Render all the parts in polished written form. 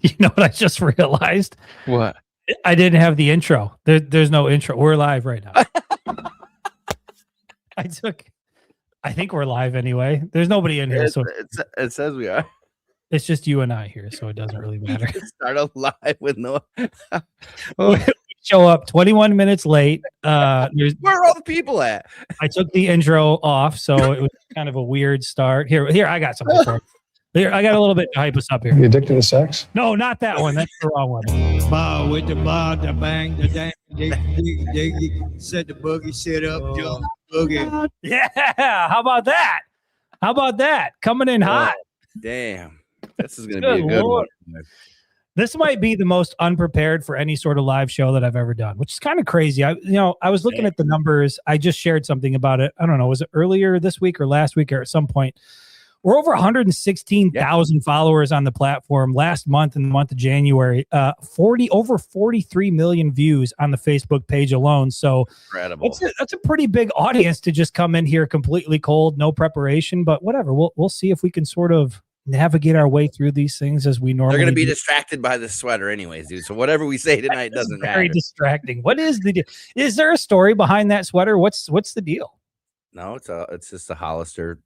You know what I just realized? What? I didn't have the intro. There's no intro. We're live right now. I think we're live anyway. There's nobody in here, so It says we are. it's just you and I here, so it doesn't really matter. Start a live with no. We show up 21 minutes late. Where are all the people at? I took the intro off, so it was kind of a weird start. Here, I got something for you. Here, I got a little bit to hype us up here. You addicted to sex? No, not that one. That's the wrong one. Bar with the bar, the bang, the dang, diggy, set the boogie shit up, jump boogie. Yeah, how about that? How about that? Coming in hot. Damn, this is gonna be a good Lord. one. This might be the most unprepared for any sort of live show that I've ever done, which is kind of crazy. I was looking at the numbers. I just shared something about it. I don't know, was it earlier this week or last week or at some point? We're over 116,000 followers on the platform last month, in the month of January. Over 43 million views on the Facebook page alone. So Incredible. That's a pretty big audience to just come in here completely cold, no preparation. But whatever, we'll see if we can sort of navigate our way through these things as we normally. They're going to be do. distracted by the sweater, anyways, dude. So whatever we say tonight doesn't matter. Very distracting. What is the deal? Is there a story behind that sweater? What's the deal? No, it's just a Hollister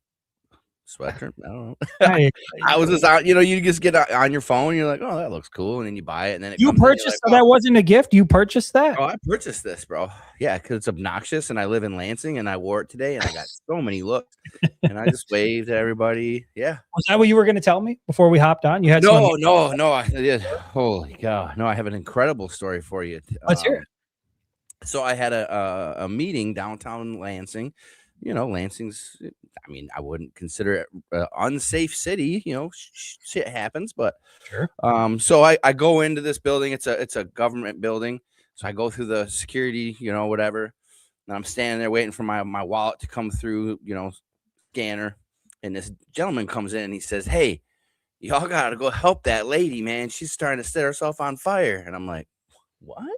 sweater. I don't know. I was just out. You just get on your phone. You're like, oh, that looks cool, and then you buy it, and then you purchased. So that wasn't a gift. You purchased that. Oh, I purchased this, bro. Yeah, because it's obnoxious, and I live in Lansing, and I wore it today, and I got so many looks, and I just waved at everybody. Yeah. Was that what you were going to tell me before we hopped on? You had no. I did. Holy cow! No, I have an incredible story for you. Let's hear it. So I had a meeting downtown Lansing. Lansing's, I mean, I wouldn't consider it an unsafe city. Shit happens, but sure. So I go into this building. It's a government building. So I go through the security, whatever. And I'm standing there waiting for my wallet to come through, scanner. And this gentleman comes in and he says, "Hey, y'all gotta go help that lady, man. She's starting to set herself on fire." And I'm like, "What?"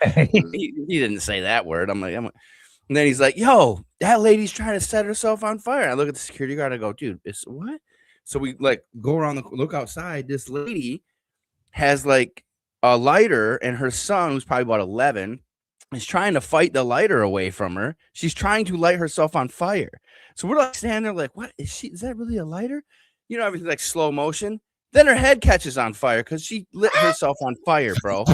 He didn't say that word. I'm like. And then he's like, "Yo, that lady's trying to set herself on fire." And I look at the security guard. I go, "Dude, it's what?" So we go around look outside. This lady has a lighter, and her son, who's probably about 11, is trying to fight the lighter away from her. She's trying to light herself on fire. So we're standing there like, "What is she? Is that really a lighter?" Everything's slow motion. Then her head catches on fire because she lit herself on fire, bro.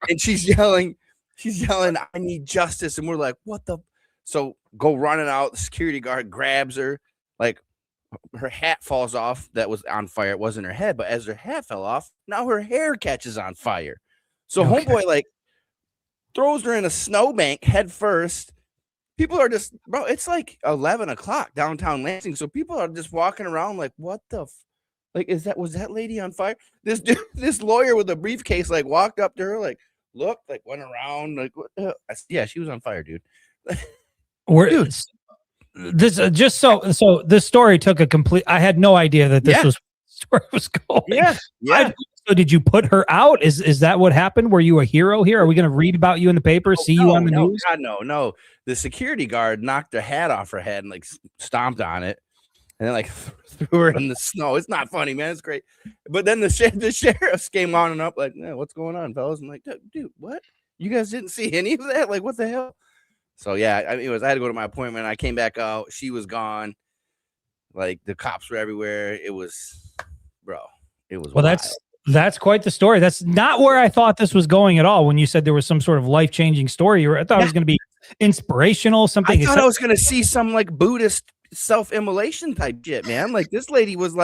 And she's yelling, "I need justice!" And we're like, "What the?" So go running out. The security guard grabs her. Her hat falls off that was on fire. It wasn't her head, but as her hat fell off, now her hair catches on fire. So homeboy throws her in a snowbank head first. People are just, bro, it's 11 o'clock downtown Lansing. So people are just walking around what the was that lady on fire? This lawyer with a briefcase walked up to her, looked, went around, what the hell? Yeah, she was on fire, dude. This story took a complete. I had no idea that this was where it was going. Yeah. So did you put her out? Is that what happened? Were you a hero here? Are we going to read about you in the paper? You on the news? God, no. The security guard knocked her hat off her head and stomped on it, and then threw her in the snow. It's not funny, man. It's great. But then the sheriffs came on and up "What's going on, fellas?" I'm like, dude, what? You guys didn't see any of that? What the hell? So yeah, I had to go to my appointment. I came back out. She was gone. The cops were everywhere. It was, bro. It was. Well, wild. That's quite the story. That's not where I thought this was going at all. When you said there was some sort of life-changing story, I thought it was going to be inspirational. Something. I thought I was going to see some Buddhist self-immolation type shit, man. This lady was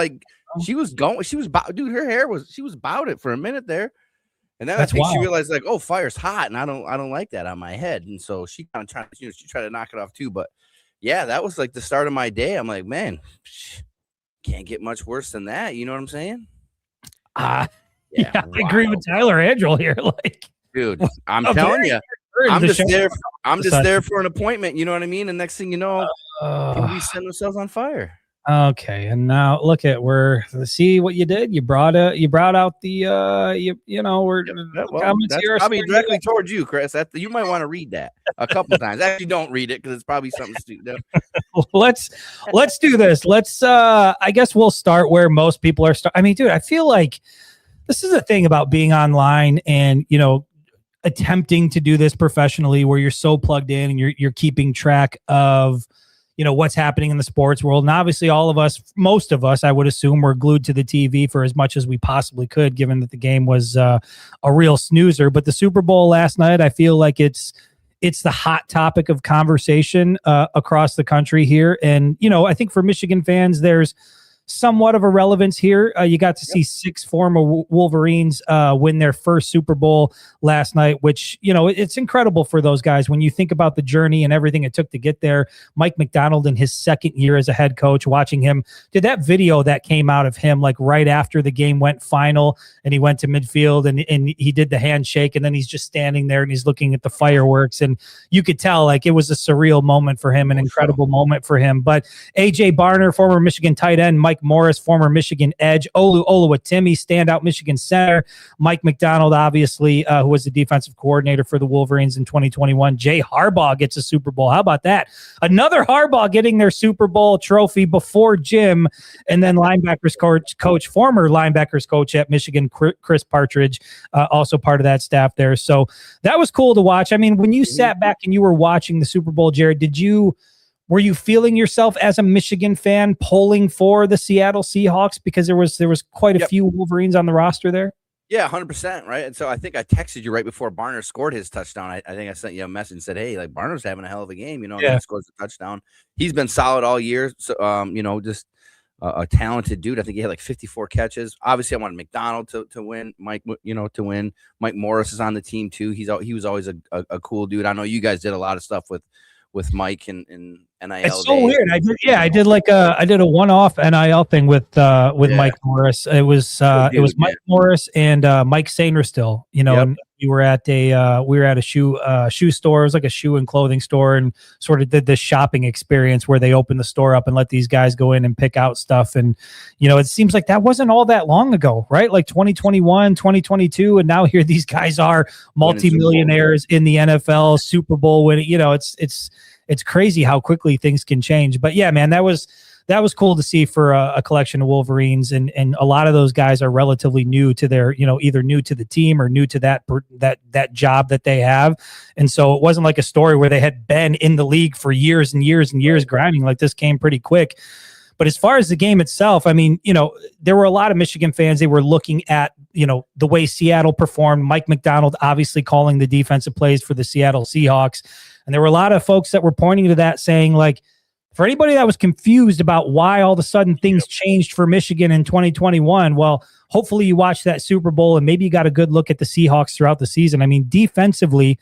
she was going. She was dude. Her hair was. She was about it for a minute there. And then I think she realized oh, fire's hot, and I don't like that on my head. And so she kind of tried, she tried to knock it off too. But yeah, that was the start of my day. I'm like, man, can't get much worse than that. You know what I'm saying? I agree with Tyler Andrew here. Dude, I'm telling you, I'm just there. I'm just there for an appointment. You know what I mean? And next thing you know, we set themselves on fire. Okay, and now look at see what you did. You brought out the that's probably directly towards you, Chris. You might want to read that a couple times. Actually, don't read it because it's probably something stupid. Let's do this. I guess we'll start where most people are. I mean, dude, I feel like this is the thing about being online and, attempting to do this professionally where you're so plugged in and you're keeping track of, what's happening in the sports world. And obviously all of us, most of us, I would assume, were glued to the TV for as much as we possibly could, given that the game was a real snoozer. But the Super Bowl last night, I feel like it's the hot topic of conversation across the country here. And, I think for Michigan fans, there's somewhat of a relevance here. You got to see 6 former Wolverines win their first Super Bowl last night, which, it's incredible for those guys. When you think about the journey and everything it took to get there, Mike McDonald in his second year as a head coach, watching him, did that video that came out of him like right after the game went final and he went to midfield and he did the handshake and then he's just standing there and he's looking at the fireworks. And you could tell like it was a surreal moment for him, an incredible moment for him. But AJ Barner, former Michigan tight end, Mike Morris, former Michigan edge, Olu Oluwatimi, standout Michigan center, Mike McDonald, obviously, who was the defensive coordinator for the Wolverines in 2021. Jay Harbaugh gets a Super Bowl. How about that? Another Harbaugh getting their Super Bowl trophy before Jim, and then linebackers coach, former linebackers coach at Michigan, Chris Partridge, also part of that staff there. So that was cool to watch. I mean, when you sat back and you were watching the Super Bowl, Jared, were you feeling yourself as a Michigan fan pulling for the Seattle Seahawks because there was quite a few Wolverines on the roster there? Yeah, 100%, right? And so I think I texted you right before Barner scored his touchdown. I think I sent you a message and said, hey, like Barner's having a hell of a game, and he scores a touchdown. He's been solid all year. So, just a talented dude. I think he had like 54 catches. Obviously, I wanted McDonald to win, Mike, to win. Mike Morris is on the team too. He was always a cool dude. I know you guys did a lot of stuff with Mike and NIL. It's so weird. I did a one-off NIL thing with Mike Morris. It was Mike Morris and Mike Sainristil, and we were at a shoe store. It was like a shoe and clothing store, and sort of did this shopping experience where they opened the store up and let these guys go in and pick out stuff. And, it seems like that wasn't all that long ago, right? Like 2021, 2022. And now here these guys are multimillionaires in the NFL, Super Bowl winning. It's crazy how quickly things can change. But yeah, man, that was cool to see for a collection of Wolverines, and a lot of those guys are relatively new to their, either new to the team or new to that job that they have. And so it wasn't like a story where they had been in the league for years and years and years grinding. Like, this came pretty quick. But as far as the game itself, I mean, there were a lot of Michigan fans. They were looking at, the way Seattle performed. Mike McDonald obviously calling the defensive plays for the Seattle Seahawks. And there were a lot of folks that were pointing to that, saying, like, for anybody that was confused about why all of a sudden things changed for Michigan in 2021, well, hopefully you watched that Super Bowl and maybe you got a good look at the Seahawks throughout the season. I mean, defensively,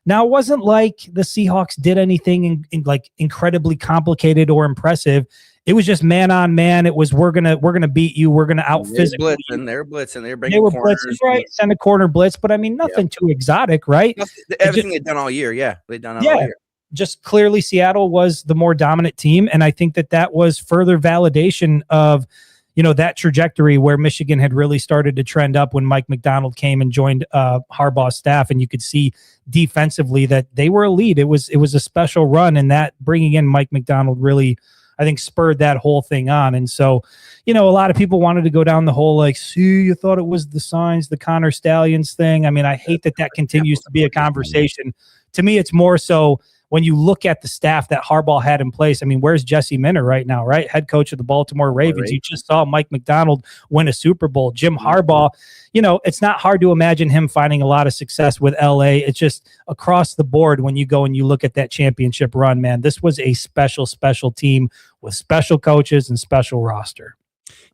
now it wasn't like the Seahawks did anything like incredibly complicated or impressive. It was just man on man. It was, we're gonna beat you. We're gonna out physical. They're blitzing. They were blitzing, right? Send a corner blitz, but I mean, nothing too exotic, right? Everything they've done all year. Yeah, they've done it all year. Just clearly Seattle was the more dominant team, and I think that was further validation of, that trajectory where Michigan had really started to trend up when Mike McDonald came and joined Harbaugh's staff, and you could see defensively that they were elite. It was a special run, and that bringing in Mike McDonald really, I think, spurred that whole thing on. And so, a lot of people wanted to go down the whole, like, see, you thought it was the signs, the Connor Stallions thing. I mean, I hate that continues to be a conversation. To me, it's more so when you look at the staff that Harbaugh had in place. I mean, where's Jesse Minter right now, right? Head coach of the Baltimore Ravens. You just saw Mike McDonald win a Super Bowl. Jim Harbaugh, it's not hard to imagine him finding a lot of success with LA. It's just across the board when you go and you look at that championship run, man. This was a special team with special coaches and special roster.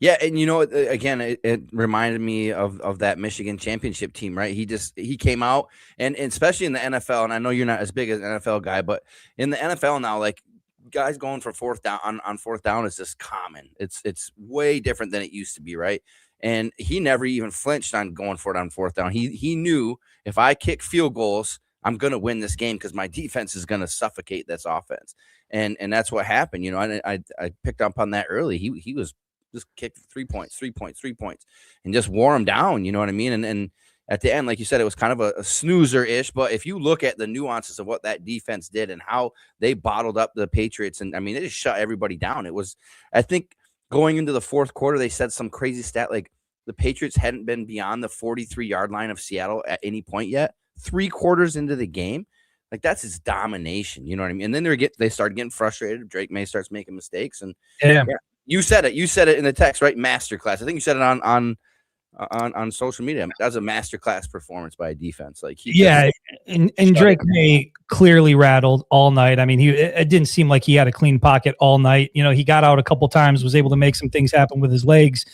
Yeah, and again, it reminded me of that Michigan championship team, right? He came out, and especially in the NFL, and I know you're not as big as an NFL guy, but in the NFL now, like, guys going for fourth down on fourth down is just common. It's way different than it used to be, right? And he never even flinched on going for it on fourth down. He knew, if I kick field goals, I'm going to win this game because my defense is going to suffocate this offense. And that's what happened. I picked up on that early. He was just kicked 3 points, and just wore him down. You know what I mean? And at the end, like you said, it was kind of a snoozer-ish. But if you look at the nuances of what that defense did and how they bottled up the Patriots, and I mean, they just shut everybody down. It was, I think, going into the fourth quarter, they said some crazy stat like the Patriots hadn't been beyond the 43-yard line of Seattle at any point yet. 3 quarters into the game, like that's his domination. You know what I mean? And then they started getting frustrated. Drake May starts making mistakes, and you said it. You said it in the text, right? Masterclass. I think you said it on social media. That was a masterclass performance by a defense. Like and Drake May clearly rattled all night. I mean, it didn't seem like he had a clean pocket all night. You know, he got out a couple times, was able to make some things happen with his legs.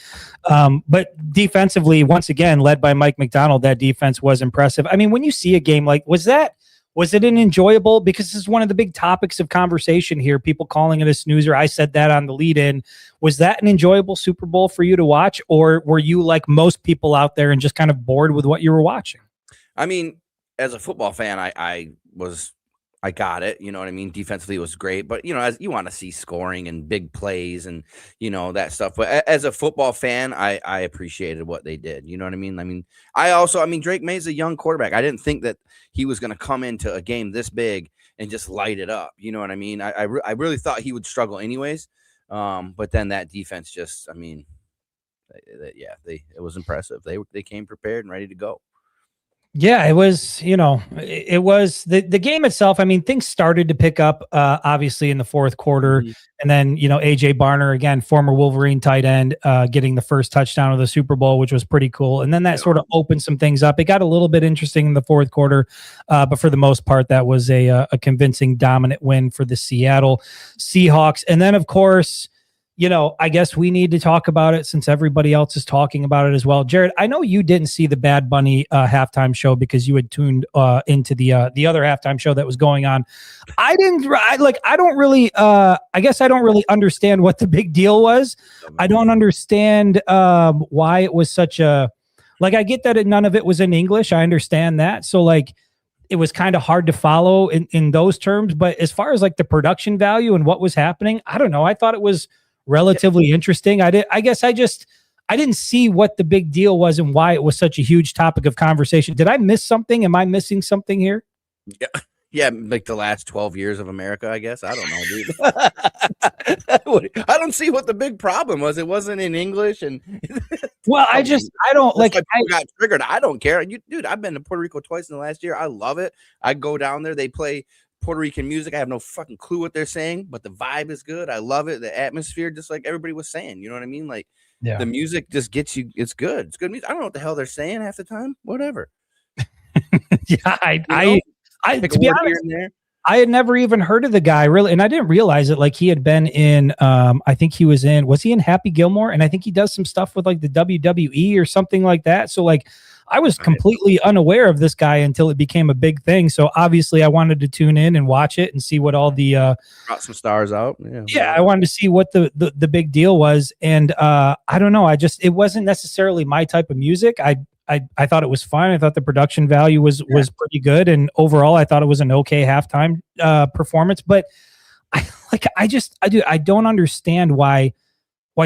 But defensively, once again, led by Mike McDonald, that defense was impressive. I mean, when you see a game like, was it an enjoyable? Because this is one of the big topics of conversation here. People calling it a snoozer. I said that on the lead in. Was that an enjoyable Super Bowl for you to watch? Or were you like most people out there and just kind of bored with what you were watching? I mean, as a football fan, I got it. You know what I mean? Defensively, it was great. But, you know, as you want to see scoring and big plays and, you know, that stuff. But as a football fan, I appreciated what they did. You know what I mean? I mean, Drake May's a young quarterback. I didn't think that he was going to come into a game this big and just light it up. You know what I mean? I really thought he would struggle anyways. But then that defense just, I mean, it was impressive. They came prepared and ready to go. Yeah, it was, you know, it was the game itself. I mean, things started to pick up, obviously in the fourth quarter. Mm-hmm. And then, you know, AJ Barner, again, former Wolverine tight end, getting the first touchdown of the Super Bowl, which was pretty cool. And then that sort of opened some things up. It got a little bit interesting in the fourth quarter. But for the most part, that was a convincing dominant win for the Seattle Seahawks. And then, of course, you know, I guess we need to talk about it since everybody else is talking about it as well. Jared, I know you didn't see the Bad Bunny halftime show because you had tuned into the other halftime show that was going on. I don't really understand what the big deal was. I don't understand why it was such a, like, I get that none of it was in English. I understand that. So like, it was kind of hard to follow in those terms. But as far as like the production value and what was happening, I don't know. I thought it was relatively interesting. I didn't see what the big deal was and why it was such a huge topic of conversation. Did I miss something? Am I missing something here? Yeah, like the last 12 years of America, I guess. I don't know, dude. I don't see what the big problem was. It wasn't in English, and well, I don't like. I got triggered. I don't care, dude. I've been to Puerto Rico twice in the last year. I love it. I go down there. They play Puerto Rican music. I have no fucking clue what they're saying, but the vibe is good. I love it. The atmosphere, just like everybody was saying, you know what I mean? Like, the music just gets you. It's good. It's good music. I don't know what the hell they're saying half the time. Whatever. To be honest, I had never even heard of the guy really, and I didn't realize it. Like, he had been in, I think he was he in Happy Gilmore? And I think he does some stuff with like the WWE or something like that. So like, I was completely unaware of this guy until it became a big thing. So obviously I wanted to tune in and watch it and see what all the brought some stars out. Yeah, I wanted to see what the big deal was. And I don't know. It wasn't necessarily my type of music. I thought it was fine. I thought the production value was pretty good. And overall, I thought it was an okay halftime performance. But I don't understand why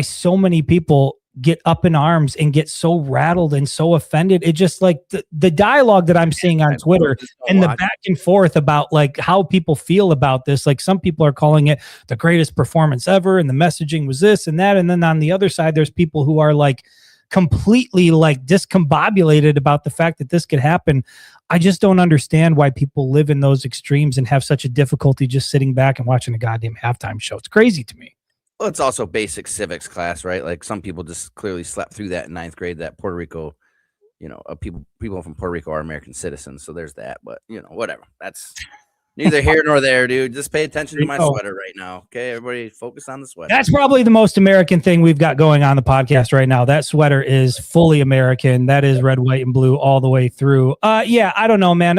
so many people get up in arms and get so rattled and so offended. It just like the dialogue that I'm seeing on Twitter and the back and forth about like how people feel about this. Like, some people are calling it the greatest performance ever, and the messaging was this and that. And then on the other side, there's people who are like completely like discombobulated about the fact that this could happen. I just don't understand why people live in those extremes and have such a difficulty just sitting back and watching a goddamn halftime show. It's crazy to me. Well, it's also basic civics class, right? Like, some people just clearly slept through that in ninth grade, that Puerto Rico, you know, people from Puerto Rico are American citizens. So there's that, but you know, whatever. That's neither here nor there, dude. Just pay attention to my sweater right now. Okay. Everybody focus on the sweater. That's probably the most American thing we've got going on the podcast right now. That sweater is fully American. That is red, white, and blue all the way through. Yeah, I don't know, man.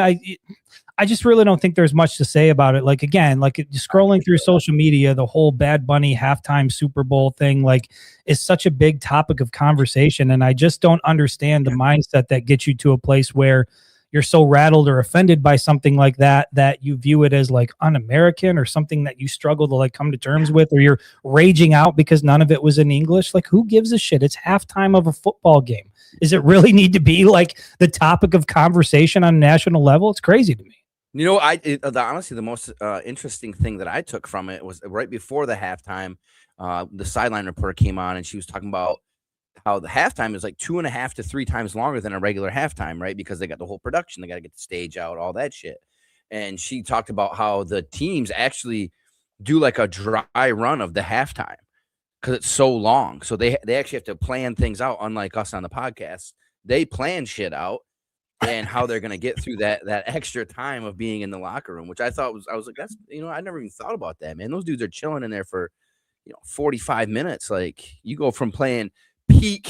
I just really don't think there's much to say about it. Like, again, like scrolling through social media, the whole Bad Bunny halftime Super Bowl thing, like, is such a big topic of conversation. And I just don't understand the mindset that gets you to a place where you're so rattled or offended by something like that, that you view it as like un-American or something that you struggle to like come to terms with, or you're raging out because none of it was in English. Like, who gives a shit? It's halftime of a football game. Does it really need to be like the topic of conversation on a national level? It's crazy to me. You know, honestly, the most interesting thing that I took from it was right before the halftime, the sideline reporter came on and she was talking about how the halftime is like 2.5 to 3 times longer than a regular halftime, right? Because they got the whole production, they got to get the stage out, all that shit. And she talked about how the teams actually do like a dry run of the halftime because it's so long. So they actually have to plan things out, unlike us on the podcast. They plan shit out and how they're going to get through that extra time of being in the locker room, which I was like, that's, I never even thought about that, man. Those dudes are chilling in there for, 45 minutes. Like, you go from playing peak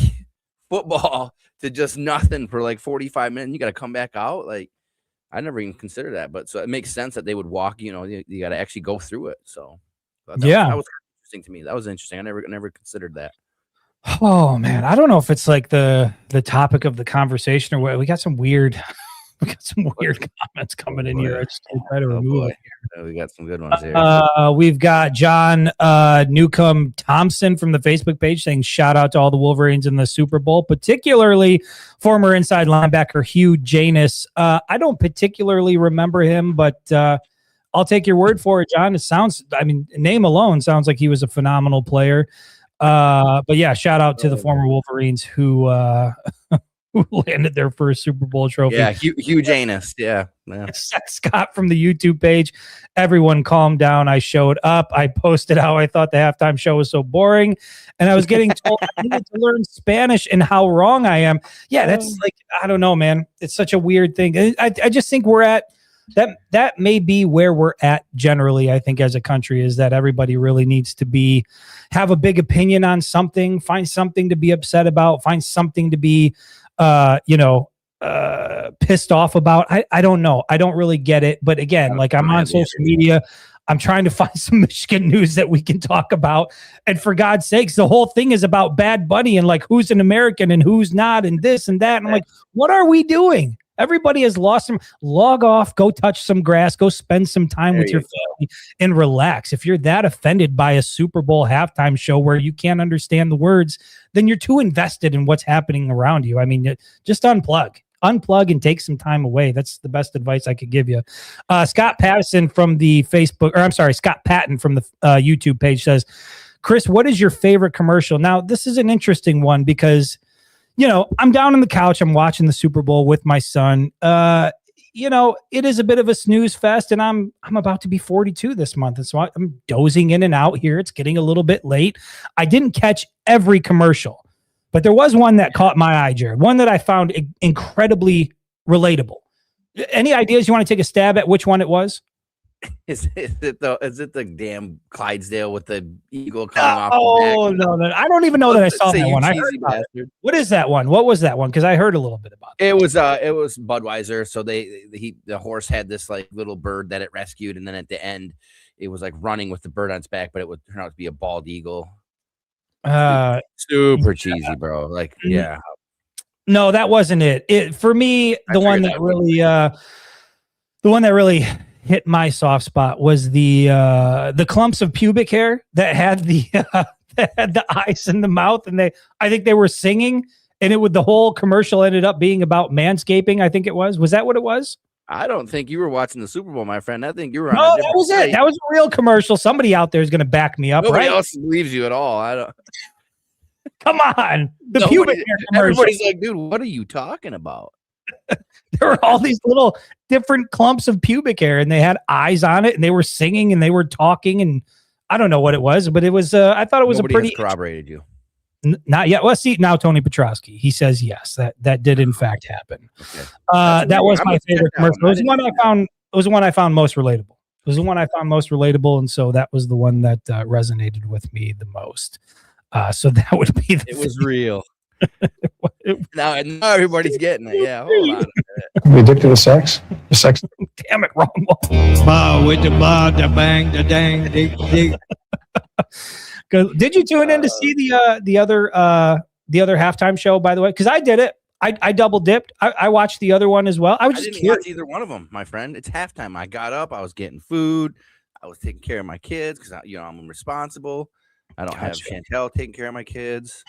football to just nothing for like 45 minutes. You got to come back out. Like, I never even considered that, but so it makes sense that they would walk, you got to actually go through it. So that was kind of interesting to me. That was interesting. I never considered that. Oh man, I don't know if it's like the topic of the conversation or what. We got some weird comments coming in here. I just try to remove it. We got some good ones here. We've got John Newcomb Thompson from the Facebook page saying shout out to all the Wolverines in the Super Bowl, particularly former inside linebacker Hugh Janus. I don't particularly remember him, but I'll take your word for it, John. It sounds, name alone sounds like he was a phenomenal player. But yeah, shout out to the former Wolverines who landed their first Super Bowl trophy. Yeah, Hugh Janus. Yeah. Scott from the YouTube page. Everyone calm down. I showed up. I posted how I thought the halftime show was so boring. And I was getting told I needed to learn Spanish and how wrong I am. Yeah, that's like, I don't know, man. It's such a weird thing. I just think we're at that may be where we're at generally, I think, as a country, is that everybody really needs to have a big opinion on something, find something to be upset about, find something to be pissed off about. I don't know. I don't really get it. But again, like, I'm on social media. I'm trying to find some Michigan news that we can talk about. And for God's sakes, the whole thing is about Bad Bunny and like who's an American and who's not and this and that. And I'm like, what are we doing? Everybody has lost them. Log off, go touch some grass, go spend some time with your family and relax. If you're that offended by a Super Bowl halftime show where you can't understand the words, then you're too invested in what's happening around you. I mean, just unplug and take some time away. That's the best advice I could give you. Scott Patton from the YouTube page says, Chris, what is your favorite commercial? Now, this is an interesting one because I'm down on the couch. I'm watching the Super Bowl with my son. It is a bit of a snooze fest, and I'm about to be 42 this month, and so I'm dozing in and out here. It's getting a little bit late. I didn't catch every commercial, but there was one that caught my eye, Jared. One that I found incredibly relatable. Any ideas you want to take a stab at which one it was? Is it the damn Clydesdale with the eagle coming off? Oh no! I don't even know that I saw that one. I heard about it. What is that one? What was that one? Because I heard a little bit about it. It was Budweiser. So the horse had this like little bird that it rescued, and then at the end, it was like running with the bird on its back, but it would turn out to be a bald eagle. Super cheesy, bro. Like, yeah. No, that wasn't it. For me, the one that really hit my soft spot was the clumps of pubic hair that had the eyes in the mouth, and I think they were singing, and the whole commercial ended up being about manscaping. I think it was. Was that what it was? I don't think you were watching the Super Bowl, my friend. I think you were. No, that was it. That was a real commercial. Somebody out there is going to back me up. Nobody right? else believes you at all. I don't. Come on, pubic hair commercial. Everybody's like, dude, what are you talking about? There were all these little different clumps of pubic hair, and they had eyes on it, and they were singing and they were talking, and I don't know what it was, but it was. I thought it was Nobody a pretty has corroborated you. Not yet. Well, see now, Tony Petrosky. He says yes, that did in fact happen. Okay. That was my favorite commercial. It was the one I found. It was the one I found most relatable. It was the one I found most relatable, and so that was the one that resonated with me the most. So that would be. It was real. Now everybody's getting it. Yeah, hold on. Be addicted to sex? The sex? Damn it, wrong one. Bow with the bow, the bang, the dang, dig. Did you tune in to see the other halftime show, by the way? Because I did it. I double dipped. I watched the other one as well. I didn't watch either one of them, my friend. It's halftime. I got up. I was getting food. I was taking care of my kids because I'm responsible. I don't have Chantel taking care of my kids.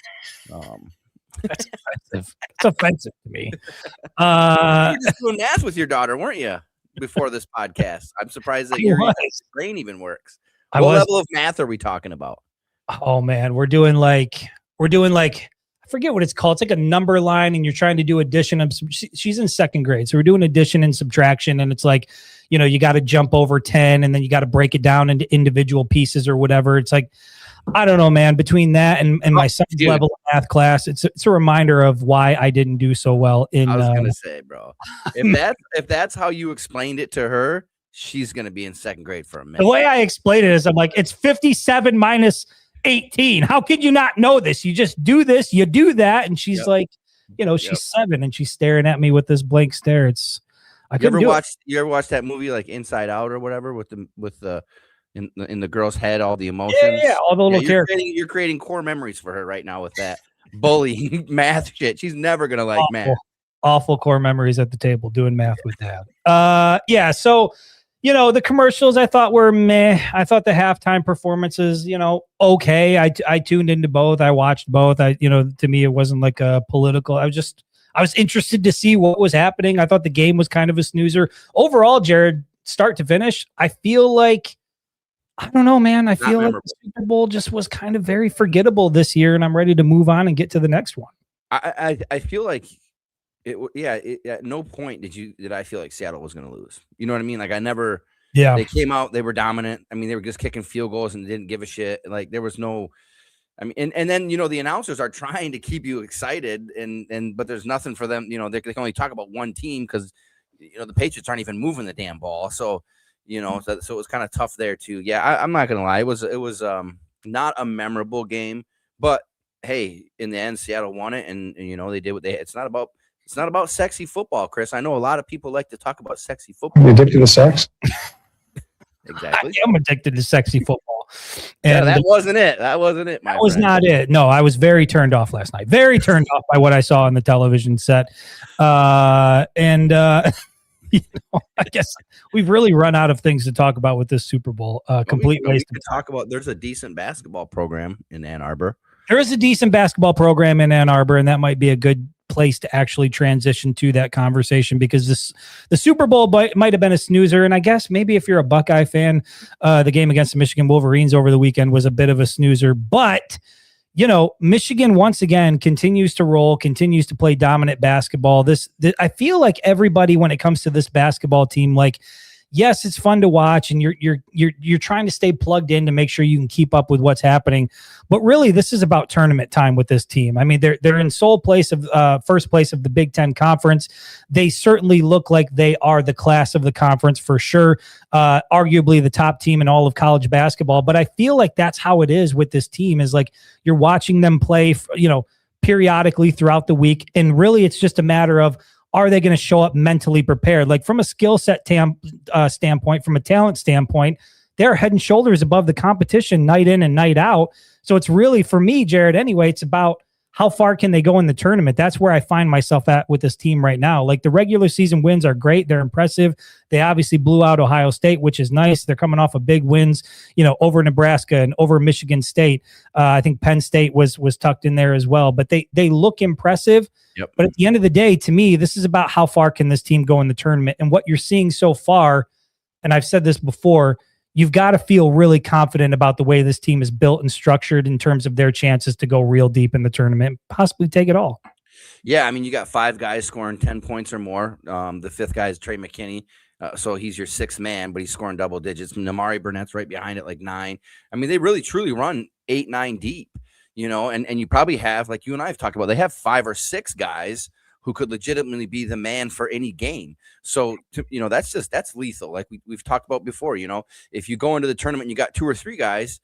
That's offensive. It's offensive to me. You were just doing math with your daughter, weren't you? Before this podcast, I'm surprised that your brain even works. What level of math are we talking about? Oh man, we're doing like I I forget what it's called. It's like a number line, and you're trying to do addition. She's in second grade, so we're doing addition and subtraction, and it's like, you got to jump over 10, and then you got to break it down into individual pieces or whatever. It's like, I don't know, man. Between that and my son's level of math class, it's a reminder of why I didn't do so well in. I was gonna say, bro, if that's how you explained it to her, she's gonna be in second grade for a minute. The way I explained it is, I'm like, it's 57 minus 18. How could you not know this? You just do this, you do that, and she's like, she's 7, and she's staring at me with this blank stare. You ever watch that movie like Inside Out or whatever with the in the girl's head, all the emotions? Yeah, all the little characters. You're creating core memories for her right now with that bullying math shit. She's never gonna like math. Awful core memories at the table doing math with dad. Yeah. So, the commercials I thought were meh. I thought the halftime performances, okay. I tuned into both. I watched both. To me, it wasn't like a political. I was interested to see what was happening. I thought the game was kind of a snoozer. Overall, Jared, start to finish, I feel like, I don't know, man. I feel like the Super Bowl just was kind of very forgettable this year, and I'm ready to move on and get to the next one. I feel like at no point did I feel like Seattle was going to lose. You know what I mean? Like they came out, they were dominant. I mean, they were just kicking field goals and didn't give a shit. Like there was no, I mean, and then, the announcers are trying to keep you excited but there's nothing for them. They can only talk about one team because, the Patriots aren't even moving the damn ball. So, so it was kind of tough there too. Yeah. I'm not going to lie. It was not a memorable game, but hey, in the end, Seattle won it. And they did what they had. It's not about sexy football, Chris. I know a lot of people like to talk about sexy football. You addicted to sex? Exactly. I am addicted to sexy football. And that wasn't it. That was not it. No, I was very turned off last night. Very turned off by what I saw on the television set. I guess we've really run out of things to talk about with this Super Bowl. Complete waste of time. Talk about. There's a decent basketball program in Ann Arbor. There is a decent basketball program in Ann Arbor, and that might be a good place to actually transition to that conversation because the Super Bowl might have been a snoozer. And I guess maybe if you're a Buckeye fan, the game against the Michigan Wolverines over the weekend was a bit of a snoozer. But, Michigan once again continues to roll, continues to play dominant basketball. I feel like everybody, when it comes to this basketball team, like, yes, it's fun to watch, and you're trying to stay plugged in to make sure you can keep up with what's happening. But really, this is about tournament time with this team. I mean, they're in first place of the Big Ten Conference. They certainly look like they are the class of the conference for sure. Arguably the top team in all of college basketball. But I feel like that's how it is with this team. Is like you're watching them play, periodically throughout the week, and really, it's just a matter of, are they going to show up mentally prepared? Like from a skill set standpoint, from a talent standpoint, they're head and shoulders above the competition night in and night out. So it's really, for me, Jared, anyway, it's about how far can they go in the tournament. That's where I find myself at with this team right now. Like the regular season wins are great. They're impressive. They obviously blew out Ohio State, which is nice. They're coming off of big wins, over Nebraska and over Michigan State. I think Penn State was tucked in there as well, but they look impressive. Yep. But at the end of the day, to me, this is about how far can this team go in the tournament. And what you're seeing so far, and I've said this before, you've got to feel really confident about the way this team is built and structured in terms of their chances to go real deep in the tournament, possibly take it all. Yeah, I mean, you got 5 guys scoring 10 points or more. The 5th guy is Trey McKinney. So he's your 6th man, but he's scoring double digits. Namari Burnett's right behind it, like 9. I mean, they really, truly run 8, 9 deep. And you probably have, like you and I have talked about, they have 5 or 6 guys who could legitimately be the man for any game. So, that's lethal. Like we've talked about before, if you go into the tournament and you got 2 or 3 guys,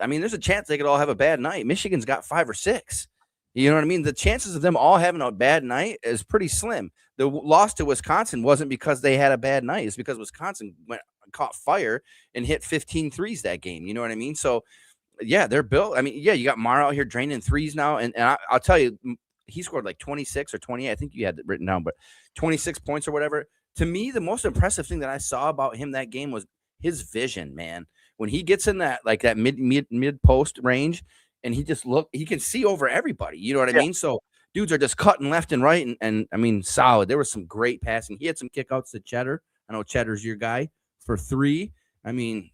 I mean, there's a chance they could all have a bad night. Michigan's got 5 or 6. You know what I mean? The chances of them all having a bad night is pretty slim. The loss to Wisconsin wasn't because they had a bad night. It's because Wisconsin caught fire and hit 15 threes that game. You know what I mean? So, yeah, they're built. I mean, yeah, you got Mara out here draining threes now. And I'll tell you, he scored like 26 or 28. I think you had it written down, but 26 points or whatever. To me, the most impressive thing that I saw about him that game was his vision, man. When he gets in that mid post range and he can see over everybody. You know what I mean? So dudes are just cutting left and right. And I mean, solid. There was some great passing. He had some kickouts to Cheddar. I know Cheddar's your guy for 3. I mean,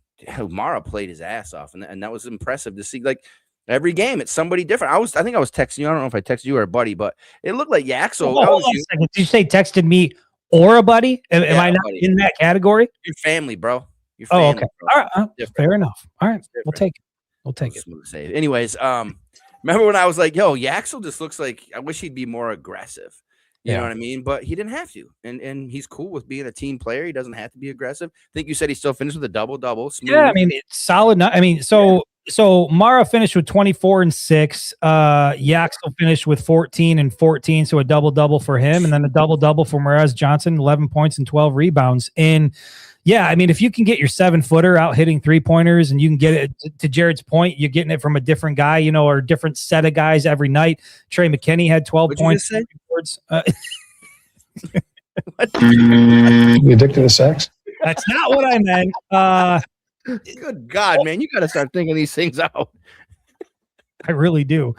Mara played his ass off, and that was impressive to see. Like, Every game, it's somebody different. I think I was texting you. I don't know if I texted you or a buddy, but it looked like Yaxel. Hold on a second. Did you say texted me or a buddy? Am I not in that category? Your family, bro. Your family, okay. bro. All right. Fair enough. All right. We'll take it. We'll take it. Smooth save. Anyways, remember when I was like, yo, Yaxel just looks like, I wish he'd be more aggressive. You know what I mean? But he didn't have to. And he's cool with being a team player. He doesn't have to be aggressive. I think you said he still finished with a double-double. Yeah, I mean, it's solid. I mean, so Mara finished with 24 and 6. Yaxel finished with 14 and 14, so a double-double for him, and then a double-double for Mraz Johnson, 11 points and 12 rebounds. And yeah, I mean, if you can get your 7-footer out hitting 3-pointers and you can get it to Jared's point, you're getting it from a different guy, you know, or a different set of guys every night. Trey McKinney had 12 points. You addicted to sex? That's not what I meant. Good God, man, you got to start thinking these things out. I really do.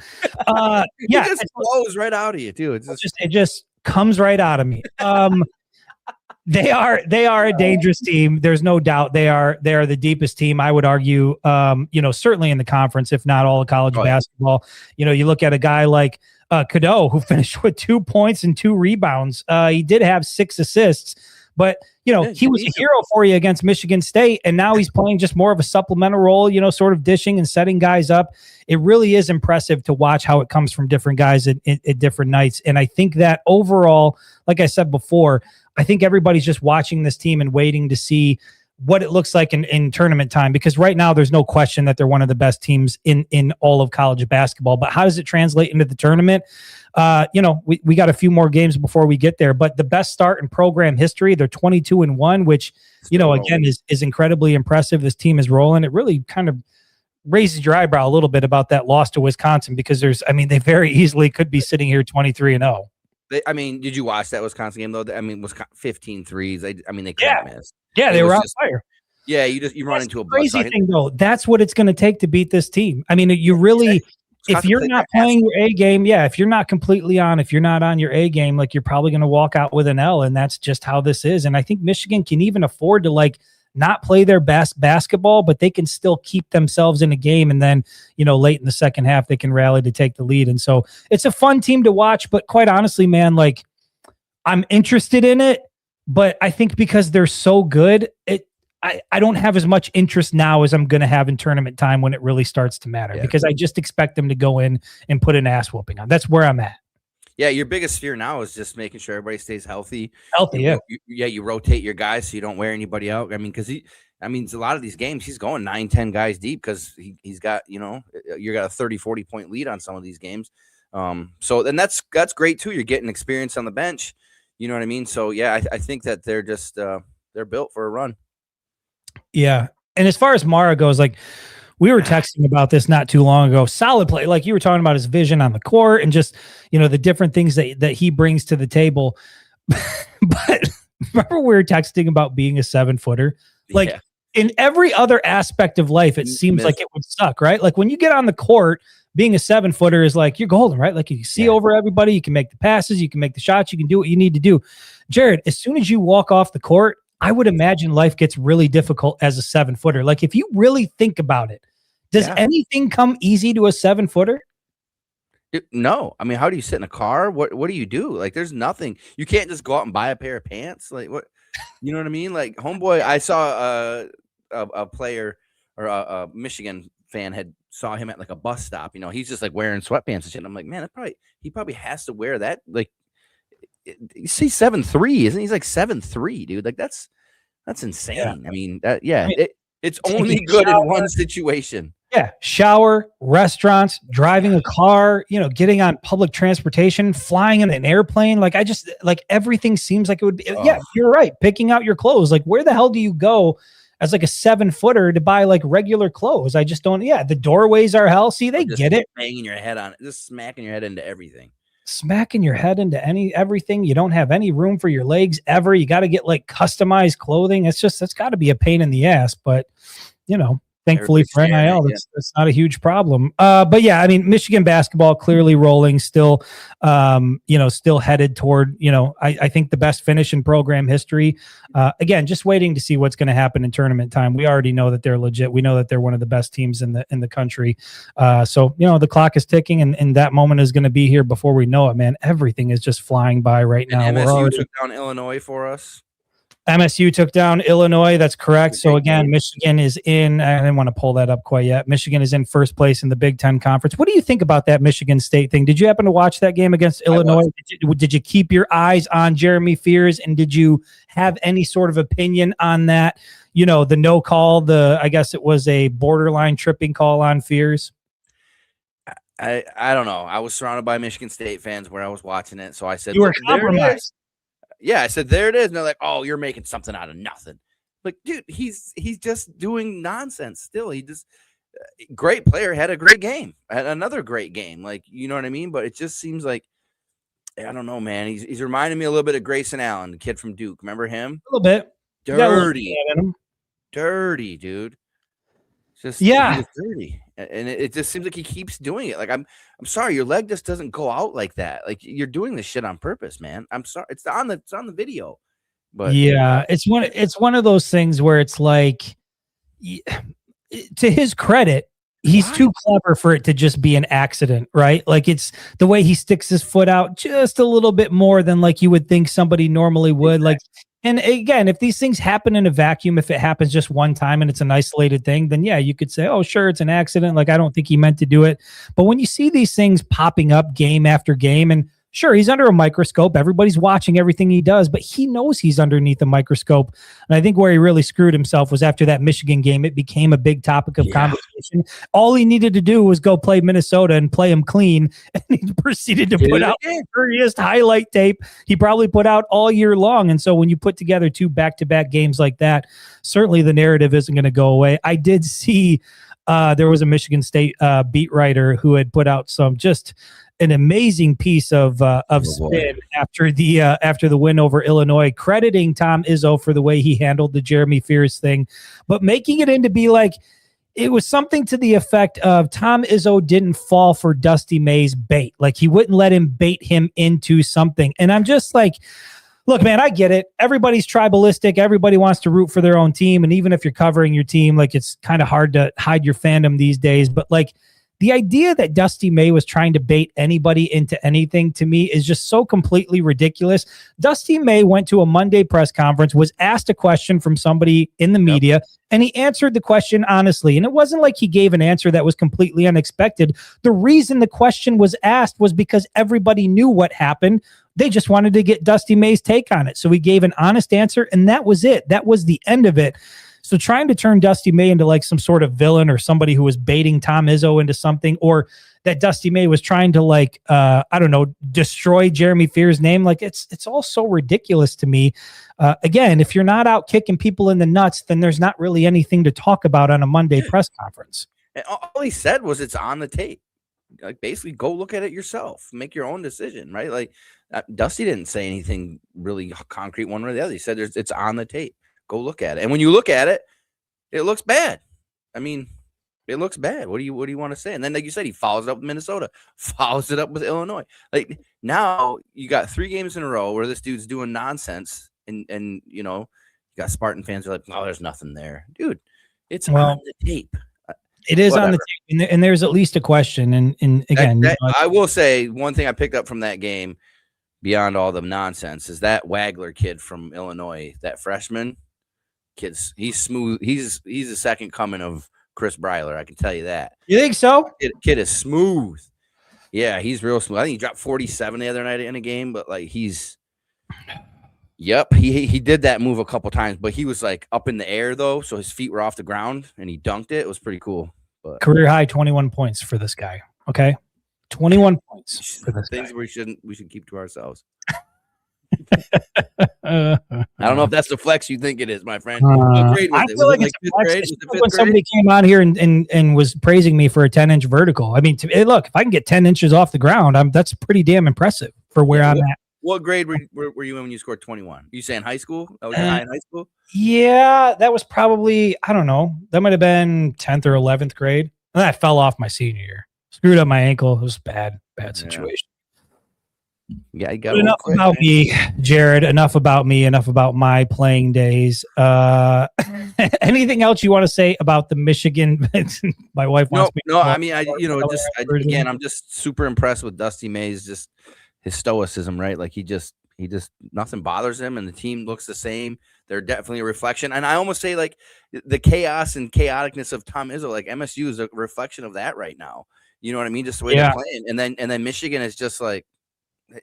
Yeah, it just flows right out of you, too. It just comes right out of me. They are a dangerous team. There's no doubt they are the deepest team. I would argue, certainly in the conference, if not all of college basketball. You know, you look at a guy like Cadeau, who finished with 2 points and 2 rebounds. He did have 6 assists, but he was a hero for you against Michigan State, and now he's playing just more of a supplemental role, sort of dishing and setting guys up. It really is impressive to watch how it comes from different guys at different nights. And I think that overall, like I said before, I think everybody's just watching this team and waiting to see what it looks like in tournament time, because right now there's no question that they're one of the best teams in all of college basketball. But how does it translate into the tournament? We got a few more games before we get there, but the best start in program history, they're 22-1, which, again, is incredibly impressive. This team is rolling. It really kind of raises your eyebrow a little bit about that loss to Wisconsin, because they very easily could be sitting here 23-0. Did you watch that Wisconsin game, though? Was 15 threes. They couldn't miss. Yeah, they were on fire. Yeah, you run into a crazy thing, though. That's what it's going to take to beat this team. I mean, you really, if you're not playing your A game, if you're not completely on, if you're not on your A game, like, you're probably going to walk out with an L, and that's just how this is. And I think Michigan can even afford to not play their best basketball, but they can still keep themselves in a game. And then, late in the second half, they can rally to take the lead. And so it's a fun team to watch, but quite honestly, man, I'm interested in it, but I think because they're so good, I don't have as much interest now as I'm going to have in tournament time when it really starts to matter, because I just expect them to go in and put an ass whooping on. That's where I'm at. Yeah, your biggest fear now is just making sure everybody stays healthy. You rotate your guys so you don't wear anybody out. I mean, because a lot of these games, he's going 9-10 guys deep because he's got, you got a 30-40 point lead on some of these games. So then that's great too. You're getting experience on the bench. You know what I mean? So yeah, I think that they're just they're built for a run. Yeah, and as far as Mara goes, we were texting about this not too long ago. Solid play. Like you were talking about his vision on the court and just, the different things that he brings to the table. But remember we were texting about being a 7-footer? In every other aspect of life, it seems like it would suck, right? Like when you get on the court, being a 7-footer is like, you're golden, right? Like you can see over everybody. You can make the passes. You can make the shots. You can do what you need to do. Jared, as soon as you walk off the court, I would imagine life gets really difficult as a 7-footer. Like if you really think about it, does anything come easy to a 7-footer? No. I mean, how do you sit in a car? What do you do? Like, there's nothing. You can't just go out and buy a pair of pants. Like, what? You know what I mean? Like, homeboy, I saw a player or a Michigan fan saw him at a bus stop. He's just wearing sweatpants and shit. And I'm like, man, he probably has to wear that. Like, you see 7'3", isn't he? He's 7'3", dude. Like, that's insane. Yeah. I mean, it's only good in one situation. Yeah. Shower, restaurants, driving a car, getting on public transportation, flying in an airplane. Everything seems like it would be. Yeah, you're right. Picking out your clothes. Where the hell do you go as a 7-footer to buy regular clothes? I just don't. Yeah. The doorways are hell. See, they get it. Banging your head on it. Just smacking your head into everything. Smacking your head into everything. You don't have any room for your legs ever. You got to get customized clothing. That's got to be a pain in the ass, but Thankfully for NIL, that's not a huge problem. But yeah, I mean, Michigan basketball clearly rolling, still, still headed toward, I think the best finish in program history. Again, just waiting to see what's going to happen in tournament time. We already know that they're legit. We know that they're one of the best teams in the country. So the clock is ticking, and that moment is going to be here before we know it, man. Everything is just flying by right now. MSU took down Illinois for us. MSU took down Illinois. That's correct. So again, Michigan is in. I didn't want to pull that up quite yet. Michigan is in first place in the Big Ten Conference. What do you think about that Michigan State thing? Did you happen to watch that game against Illinois? Did you keep your eyes on Jeremy Fears, and did you have any sort of opinion on that? The no call. I guess it was a borderline tripping call on Fears. I don't know. I was surrounded by Michigan State fans where I was watching it, so I said, "You were compromised." Yeah, I said, there it is. And they're like, oh, you're making something out of nothing. Like, dude, he's just doing nonsense still. He just great player, had a great game, had another great game. Like, you know what I mean? But it just seems like, I don't know, man. He's reminding me a little bit of Grayson Allen, the kid from Duke. Remember him? A little bit. Dirty, dude. Just dirty. And it just seems like he keeps doing it. Like, I'm sorry, your leg just doesn't go out like that. Like, you're doing this shit on purpose, man. I'm sorry. It's on the video. But yeah, it's one of those things where it's like, to his credit, he's too clever for it to just be an accident, right? Like, it's the way he sticks his foot out just a little bit more than like you would think somebody normally would. Exactly. Like, and again, if these things happen in a vacuum, if it happens just one time and it's an isolated thing, then yeah, you could say, oh, sure, it's an accident. Like, I don't think he meant to do it. But when you see these things popping up game after game, and sure, he's under a microscope. Everybody's watching everything he does, but he knows he's underneath a microscope. And I think where he really screwed himself was after that Michigan game. It became a big topic of conversation. All he needed to do was go play Minnesota and play him clean. And he proceeded to put out the dirtiest highlight tape he probably put out all year long. And so when you put together two back-to-back games like that, certainly the narrative isn't going to go away. I did see there was a Michigan State beat writer who had put out just an amazing piece of spin after the win over Illinois, crediting Tom Izzo for the way he handled the Jeremy Fears thing, but making it into be like it was something to the effect of Tom Izzo didn't fall for Dusty May's bait. Like, he wouldn't let him bait him into something. And I'm just like, look, man, I get it. Everybody's tribalistic. Everybody wants to root for their own team. And even if you're covering your team, like, it's kind of hard to hide your fandom these days. But like, the idea that Dusty May was trying to bait anybody into anything, to me, is just so completely ridiculous. Dusty May went to a Monday press conference, was asked a question from somebody in the media, and he answered the question honestly. And it wasn't like he gave an answer that was completely unexpected. The reason the question was asked was because everybody knew what happened. They just wanted to get Dusty May's take on it. So he gave an honest answer, and that was it. That was the end of it. So trying to turn Dusty May into like some sort of villain or somebody who was baiting Tom Izzo into something, or that Dusty May was trying to like, destroy Jeremy Fears' name. Like, it's all so ridiculous to me. Again, if you're not out kicking people in the nuts, then there's not really anything to talk about on a Monday press conference. And all he said was it's on the tape. Like, basically, go look at it yourself, make your own decision, right? Like, Dusty didn't say anything really concrete one way or the other. He said it's on the tape. Go look at it. And when you look at it, it looks bad. I mean, it looks bad. What do you want to say? And then, like you said, he follows it up with Minnesota, follows it up with Illinois. Like, now you got 3 games in a row where this dude's doing nonsense, and you got Spartan fans who are like, oh, there's nothing there. Dude, it's on the tape. It is on the tape, and there's at least a question. And again, I will say one thing I picked up from that game, beyond all the nonsense, is that Wagler kid from Illinois, that freshman. He's smooth. He's the second coming of Chris Breiler. I can tell you that. You think so? Kid is smooth. Yeah, he's real smooth. I think he dropped 47 the other night in a game, but like he did that move a couple times, but he was like up in the air though, so his feet were off the ground and he dunked it. It was pretty cool. But career high 21 points for this guy. Okay, 21 points for this things guy. we should keep to ourselves. I don't know if that's the flex you think it is, my friend. I feel like it's a flex. When somebody came on here and was praising me for a 10-inch vertical. I mean, look, if I can get 10 inches off the ground, that's pretty damn impressive for where I'm at. What grade were you in when you scored 21? You saying high school? That was your high in high school? Yeah, that was probably, I don't know. That might have been 10th or 11th grade. And then I fell off my senior year. Screwed up my ankle. It was bad situation. Yeah, you got enough quick, about man. me, Jared. Enough about me. Enough about my playing days. Anything else you want to say about the Michigan? My wife wants me. No. I mean, again, I'm just super impressed with Dusty May's just his stoicism, right? Like he just nothing bothers him, and the team looks the same. They're definitely a reflection, and I almost say like the chaos and chaoticness of Tom Izzo, like MSU is a reflection of that right now. You know what I mean? Just the way they're playing, and then Michigan is just like.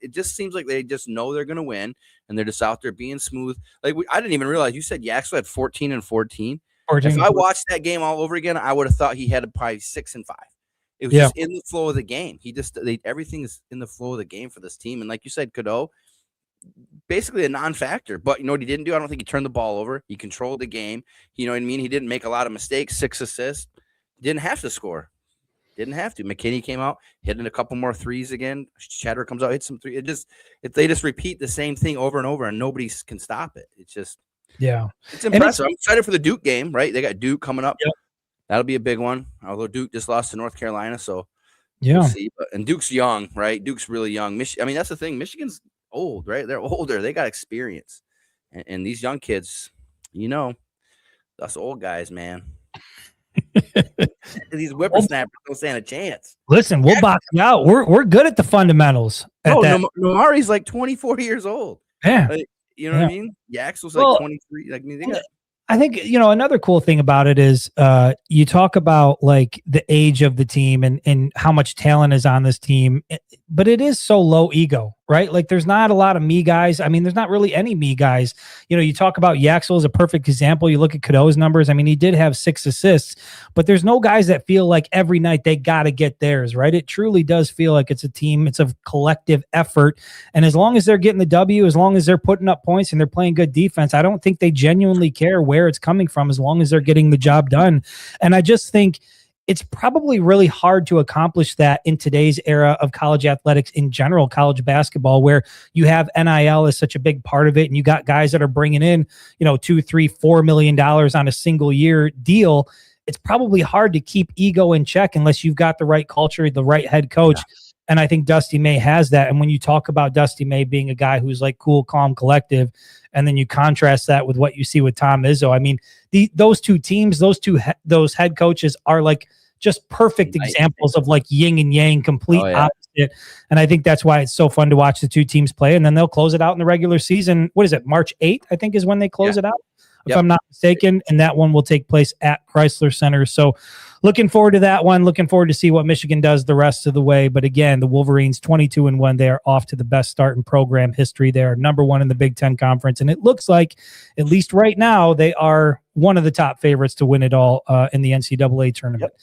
It just seems like they just know they're going to win, and they're just out there being smooth. Like I didn't even realize you said Yaxel had 14 and 14. If I watched that game all over again, I would have thought he had probably 6 and 5. It was just in the flow of the game. Everything is in the flow of the game for this team. And like you said, Cadeau, basically a non-factor. But you know what he didn't do? I don't think he turned the ball over. He controlled the game. You know what I mean? He didn't make a lot of mistakes. 6 assists. Didn't have to score. Didn't have to. McKinney came out, hitting a couple more threes again. Shatter comes out, hits some three. If they just repeat the same thing over and over, and nobody can stop it. It's just it's impressive. I'm excited for the Duke game. Right, they got Duke coming up. Yep. That'll be a big one. Although Duke just lost to North Carolina, so we'll see. And Duke's young, right? Duke's really young. I mean, that's the thing. Michigan's old, right? They're older. They got experience, and these young kids, us old guys, man. These whippersnappers don't stand a chance. Listen, we'll box you out. We're good at the fundamentals. Nomari's like 24 years old. Yeah, you know what I mean. Yaxel's like 23. Like, I think another cool thing about it is you talk about like the age of the team and how much talent is on this team, but it is so low ego, right? Like there's not a lot of me guys. I mean, there's not really any me guys. You talk about Yaxel as a perfect example. You look at Cadeau's numbers. I mean, he did have 6 assists, but there's no guys that feel like every night they got to get theirs, right? It truly does feel like it's a team. It's a collective effort. And as long as they're getting the W, as long as they're putting up points and they're playing good defense, I don't think they genuinely care where it's coming from as long as they're getting the job done. And I just think it's probably really hard to accomplish that in today's era of college athletics in general, college basketball, where you have NIL as such a big part of it. And you got guys that are bringing in, $2, $3, $4 million on a single year deal. It's probably hard to keep ego in check unless you've got the right culture, the right head coach. Yeah. And I think Dusty May has that. And when you talk about Dusty May being a guy who's like cool, calm, collective, and then you contrast that with what you see with Tom Izzo, I mean, those two teams, those head coaches are like just perfect examples of like yin and yang, complete opposite. And I think that's why it's so fun to watch the two teams play. And then they'll close it out in the regular season. What is it? March 8th, I think, is when they close it out, if I'm not mistaken. And that one will take place at Chrysler Center. So looking forward to that one. Looking forward to see what Michigan does the rest of the way. But again, the Wolverines 22-1. They are off to the best start in program history. They are number 1 in the Big Ten Conference. And it looks like, at least right now, they are one of the top favorites to win it all in the NCAA tournament. Yep.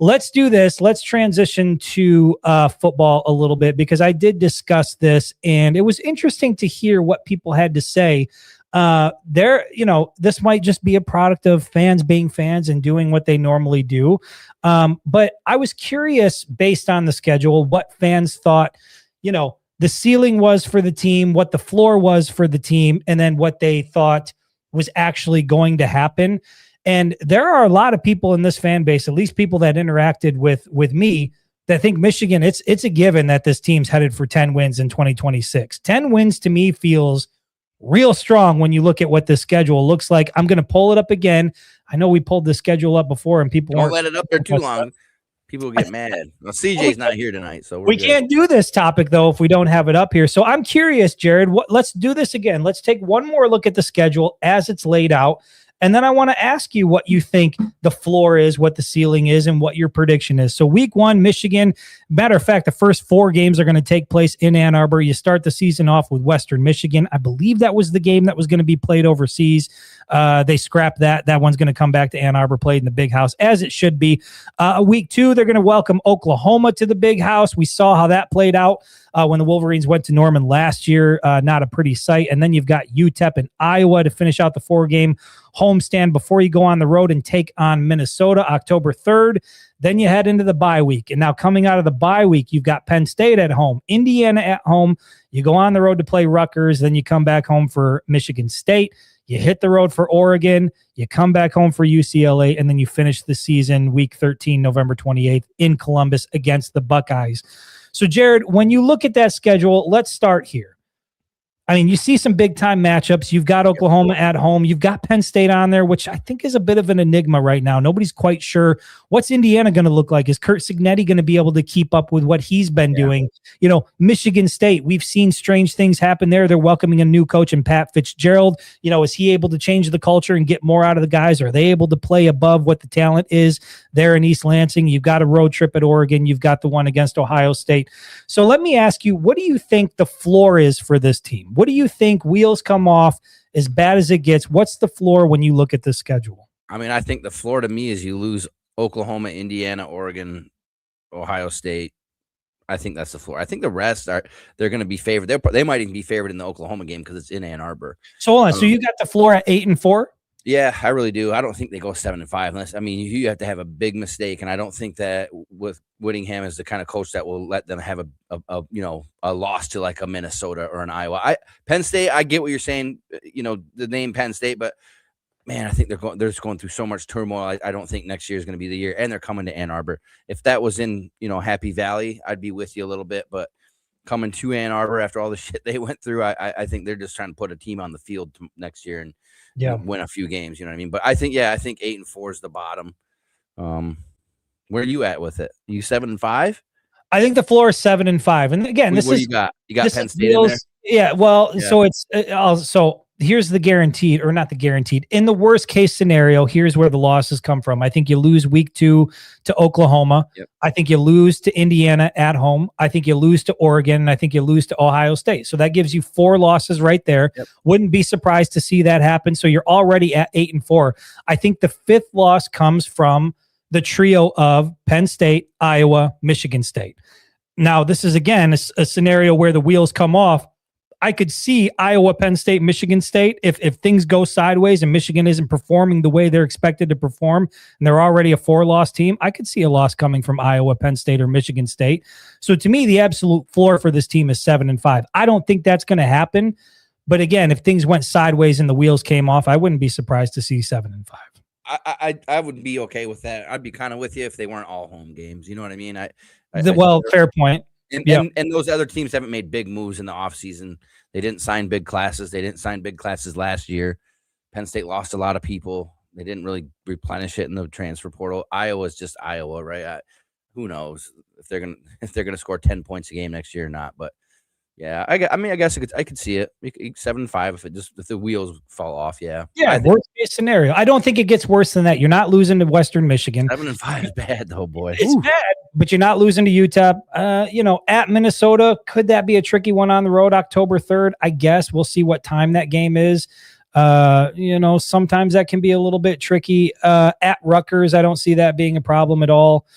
Let's do this. Let's transition to football a little bit, because I did discuss this and it was interesting to hear what people had to say. This might just be a product of fans being fans and doing what they normally do. But I was curious, based on the schedule, what fans thought, the ceiling was for the team, what the floor was for the team, and then what they thought was actually going to happen. And there are a lot of people in this fan base, at least people that interacted with me, that think Michigan, it's a given that this team's headed for 10 wins in 2026. 10 wins to me feels real strong when you look at what the schedule looks like. I'm going to pull it up again. I know we pulled the schedule up before and people don't let it up there too long. People get mad. Well, CJ's not here tonight, so we can't do this topic though if we don't have it up here. So I'm curious, Jared, let's do this again. Let's take one more look at the schedule as it's laid out. And then I want to ask you what you think the floor is, what the ceiling is, and what your prediction is. So week 1, Michigan, matter of fact, the first 4 games are going to take place in Ann Arbor. You start the season off with Western Michigan. I believe that was the game that was going to be played overseas. They scrapped that. That one's going to come back to Ann Arbor, played in the Big House, as it should be. Week 2, they're going to welcome Oklahoma to the Big House. We saw how that played out when the Wolverines went to Norman last year. Not a pretty sight. And then you've got UTEP and Iowa to finish out the 4-game homestand before you go on the road and take on Minnesota October 3rd. Then you head into the bye week. And now coming out of the bye week, you've got Penn State at home, Indiana at home. You go on the road to play Rutgers. Then you come back home for Michigan State. You hit the road for Oregon. You come back home for UCLA. And then you finish the season week 13, November 28th in Columbus against the Buckeyes. So, Jared, when you look at that schedule, let's start here. I mean, you see some big-time matchups. You've got Oklahoma at home. You've got Penn State on there, which I think is a bit of an enigma right now. Nobody's quite sure what's Indiana going to look like. Is Kurt Cignetti going to be able to keep up with what he's been doing? You know, Michigan State, we've seen strange things happen there. They're welcoming a new coach in Pat Fitzgerald. You know, is he able to change the culture and get more out of the guys? Are they able to play above what the talent is there in East Lansing? You've got a road trip at Oregon. You've got the one against Ohio State. So let me ask you, what do you think the floor is for this team? What do you think? Wheels come off as bad as it gets. What's the floor when you look at the schedule? I mean, I think the floor to me is you lose Oklahoma, Indiana, Oregon, Ohio State. I think that's the floor. I think the rest they're going to be favored. They might even be favored in the Oklahoma game because it's in Ann Arbor. So hold on. So you got the floor at 8-4? Yeah, I really do. I don't think they go 7-5 unless, I mean, you have to have a big mistake, and I don't think that with Whittingham is the kind of coach that will let them have a loss to like a Minnesota or an Iowa. Penn State, I get what you're saying, the name Penn State, but man, I think they're just going through so much turmoil. I don't think next year is going to be the year, and they're coming to Ann Arbor. If that was in Happy Valley, I'd be with you a little bit, but coming to Ann Arbor after all the shit they went through, I think they're just trying to put a team on the field next year and win a few games. You know what I mean? But I think 8-4 is the bottom. Where are you at with it? You 7-5? I think the floor is 7-5. And again, what you got? You got Penn State in there? Yeah. Well, so it's so here's the guaranteed, or not the guaranteed. In the worst case scenario, here's where the losses come from. I think you lose week 2 to Oklahoma. Yep. I think you lose to Indiana at home. I think you lose to Oregon. And I think you lose to Ohio State. So that gives you 4 losses right there. Yep. Wouldn't be surprised to see that happen. So you're already at 8-4. I think the 5th loss comes from the trio of Penn State, Iowa, Michigan State. Now, this is, again, a scenario where the wheels come off. I could see Iowa, Penn State, Michigan State. If things go sideways and Michigan isn't performing the way they're expected to perform, and they're already a 4-loss team, I could see a loss coming from Iowa, Penn State, or Michigan State. So to me, the absolute floor for this team is 7-5. I don't think that's going to happen. But again, if things went sideways and the wheels came off, I wouldn't be surprised to see 7-5. I would be okay with that. I'd be kind of with you if they weren't all home games. You know what I mean? Fair point. And those other teams haven't made big moves in the offseason. They didn't sign big classes. They didn't sign big classes last year. Penn State lost a lot of people. They didn't really replenish it in the transfer portal. Iowa's just Iowa, right? Who knows if they're gonna score 10 points a game next year or not? But yeah, I guess I could see it. 7-5 if the wheels fall off. Yeah. Worst case scenario. I don't think it gets worse than that. You're not losing to Western Michigan. 7-5 is bad though, boy. It's bad, but you're not losing to Utah. At Minnesota, could that be a tricky one on the road? October 3rd, I guess. We'll see what time that game is. Sometimes that can be a little bit tricky. At Rutgers, I don't see that being a problem at all.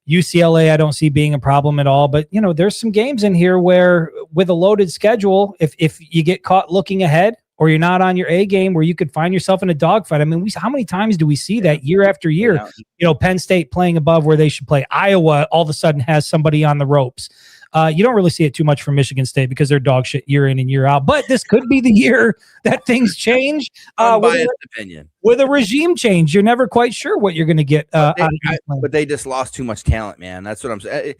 UCLA, I don't see being a problem at all. But, there's some games in here where with a loaded schedule, if you get caught looking ahead or you're not on your A game, where you could find yourself in a dogfight. I mean, how many times do we see that year after year? Penn State playing above where they should play. Iowa all of a sudden has somebody on the ropes. You don't really see it too much from Michigan State because they're dog shit year in and year out. But this could be the year that things change. Unbiased opinion. With a regime change, you're never quite sure what you're going to get. But they just lost too much talent, man. That's what I'm saying.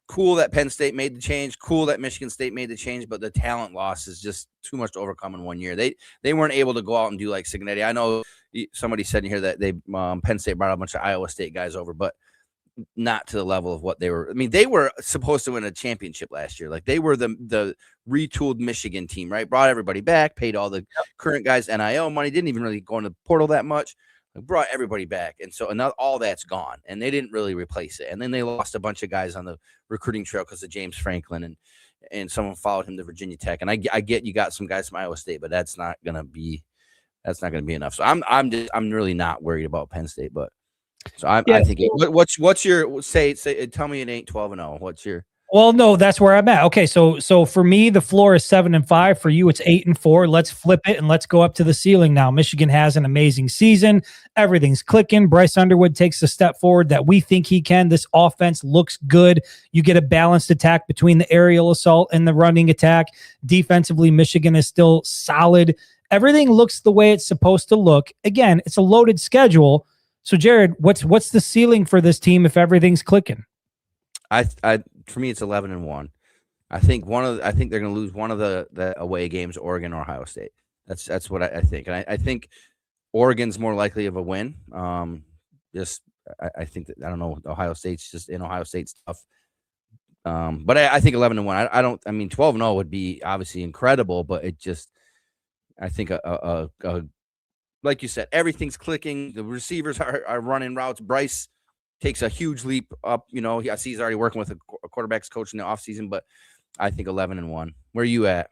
Cool that Penn State made the change. Cool that Michigan State made the change. But the talent loss is just too much to overcome in 1 year. They weren't able to go out and do like Cignetti. I know somebody said in here that Penn State brought a bunch of Iowa State guys over, but not to the level of what they were. I mean, they were supposed to win a championship last year. Like they were the retooled Michigan team, right? Brought everybody back, paid all the current guys NIL money, didn't even really go into the portal that much. Brought everybody back. And so all that's gone. And they didn't really replace it. And then they lost a bunch of guys on the recruiting trail because of James Franklin and someone followed him to Virginia Tech. And I get you got some guys from Iowa State, but that's not gonna be enough. So I'm really not worried about Penn State, but so I think what's your say tell me it ain't 12-0. What's your Well, no, that's where I'm at. Okay, so for me, the floor is 7-5. For you, it's 8-4. Let's flip it and let's go up to the ceiling now. Michigan has an amazing season. Everything's clicking. Bryce Underwood takes a step forward that we think he can. This offense looks good. You get a balanced attack between the aerial assault and the running attack. Defensively, Michigan is still solid. Everything looks the way it's supposed to look. Again, it's a loaded schedule. So, Jared, what's the ceiling for this team if everything's clicking? For me, it's 11-1. I think they're going to lose one of the away games, Oregon or Ohio State. That's what I think, and I think Oregon's more likely of a win. I think that I don't know. Ohio State's just in Ohio State's tough. But I think 11-1. I don't. I mean, 12-0 would be obviously incredible, but it just I think a like you said, everything's clicking. The receivers are running routes. Bryce takes a huge leap up. I see he's already working with a quarterback's coach in the offseason, but I think 11-1. Where are you at?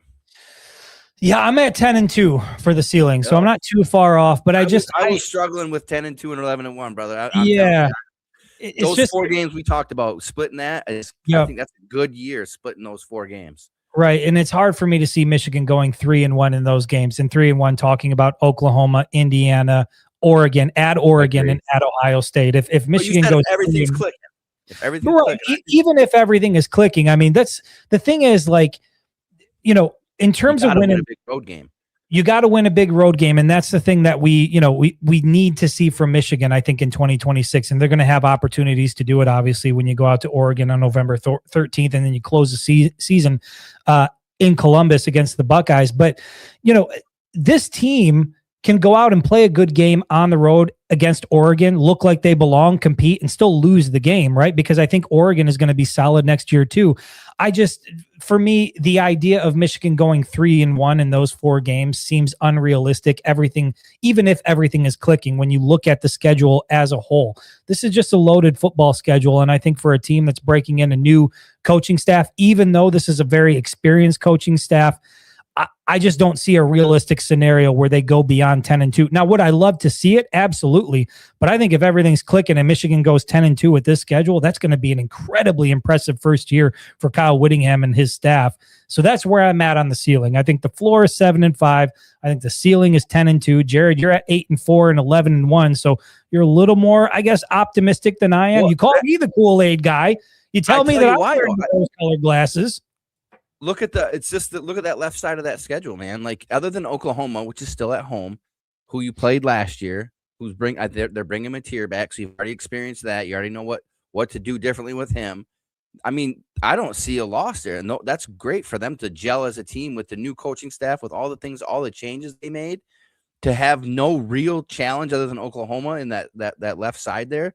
Yeah, I'm at 10-2 for the ceiling, so I'm not too far off. But I was struggling with 10-2 and 11-1, brother. Those just 4 games we talked about, splitting that. I think that's a good year, splitting those 4 games. Right, and it's hard for me to see Michigan going 3-1 in those games, and 3-1 talking about Oklahoma, Indiana, Oregon, and at Ohio State. If Michigan goes, everything's clicking. If everything's clicking, even if everything is clicking, I mean, that's the thing is, like, in terms of winning a big road game, you got to win a big road game, and that's the thing that we need to see from Michigan, I think, in 2026, and they're going to have opportunities to do it. Obviously, when you go out to Oregon on November 13th, and then you close the season in Columbus against the Buckeyes, but this team can go out and play a good game on the road against Oregon, look like they belong, compete, and still lose the game, right? Because I think Oregon is going to be solid next year too. For me, the idea of Michigan going 3-1 in those 4 games seems unrealistic. Even if everything is clicking, when you look at the schedule as a whole, this is just a loaded football schedule. And I think for a team that's breaking in a new coaching staff, even though this is a very experienced coaching staff, I just don't see a realistic scenario where they go beyond 10-2. Now, would I love to see it? Absolutely. But I think if everything's clicking and Michigan goes 10-2 with this schedule, that's going to be an incredibly impressive first year for Kyle Whittingham and his staff. So that's where I'm at on the ceiling. I think the floor is 7-5. I think the ceiling is 10-2. Jared, you're at 8-4 and 11-1. So you're a little more, I guess, optimistic than I am. You call me the Kool-Aid guy. You tell me that I'm wearing rose-colored glasses. Look at that left side of that schedule, man. Like, other than Oklahoma, which is still at home, who you played last year, they're bringing Mateer back, so you've already experienced that. You already know what to do differently with him. I mean, I don't see a loss there, and that's great for them to gel as a team with the new coaching staff, with all the changes they made, to have no real challenge other than Oklahoma in that left side there.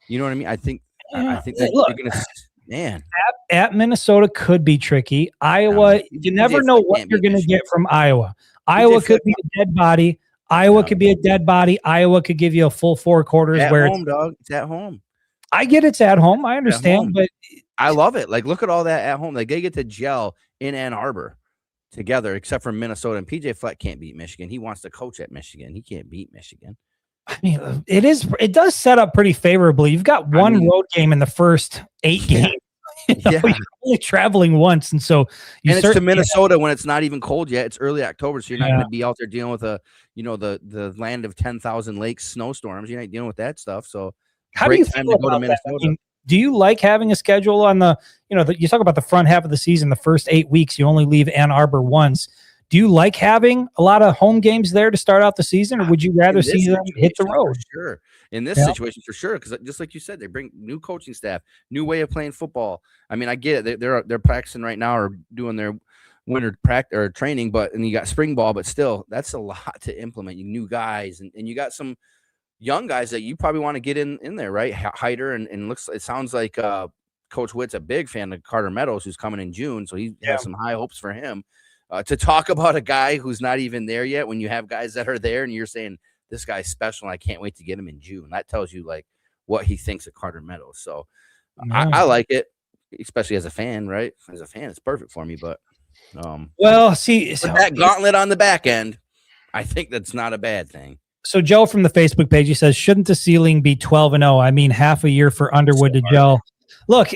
You know what I mean? I think that you're gonna. Man, at Minnesota could be tricky. Iowa, you never know what you're going to get from Iowa. Iowa could be a dead body. Iowa could be a dead body. Iowa could give you a full 4 quarters. At where home, dog. It's at home. I get it's at home. I understand, but I love it. Like, look at all that at home. Like, they get to gel in Ann Arbor together, except for Minnesota. And PJ Fleck can't beat Michigan. He wants to coach at Michigan. He can't beat Michigan. I mean, it does set up pretty favorably. You've got one road game in the first 8 games. You're only traveling once, and so it's to Minnesota when it's not even cold yet. It's early October, so you're not going to be out there dealing with the land of 10,000 lakes snowstorms. You're not dealing with that stuff. So, how do you feel to go to Minnesota? I mean, do you like having a schedule on you talk about the front half of the season, the first 8 weeks, you only leave Ann Arbor once. Do you like having a lot of home games there to start out the season, or would you rather see them hit the road? Sure. In this situation, for sure, because just like you said, they bring new coaching staff, new way of playing football. I mean, I get it. They're practicing right now or doing their winter practice or training, and you got spring ball, but still, that's a lot to implement. You new guys, and you got some young guys that you probably want to get in there, right? Hyder and it sounds like Coach Witt's a big fan of Carter Meadows, who's coming in June, so he has some high hopes for him. To talk about a guy who's not even there yet, when you have guys that are there, and you're saying, this guy's special, and I can't wait to get him in June. That tells you like what he thinks of Carter Meadows. So I like it, especially as a fan, right? As a fan, it's perfect for me. But that gauntlet on the back end, I think that's not a bad thing. So Joe from the Facebook page, he says, shouldn't the ceiling be 12-0? I mean, half a year for Underwood to gel. Look,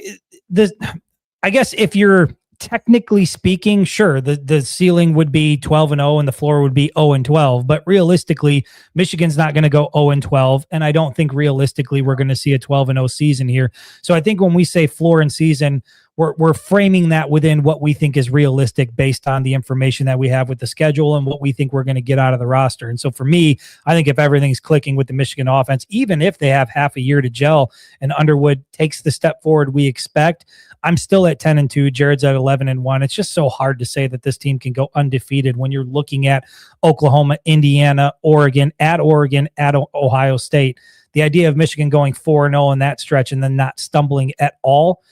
I guess if you're technically speaking, sure, the ceiling would be 12-0 and the floor would be 0-12. But realistically, Michigan's not going to go 0-12, and I don't think realistically we're going to see a 12-0 season here. So I think when we say floor and season, we're framing that within what we think is realistic based on the information that we have with the schedule and what we think we're going to get out of the roster. And so for me, I think if everything's clicking with the Michigan offense, even if they have half a year to gel and Underwood takes the step forward we expect, I'm still at 10-2. Jared's at 11-1. It's just so hard to say that this team can go undefeated when you're looking at Oklahoma, Indiana, Oregon, at Ohio State. The idea of Michigan going 4-0 in that stretch and then not stumbling at all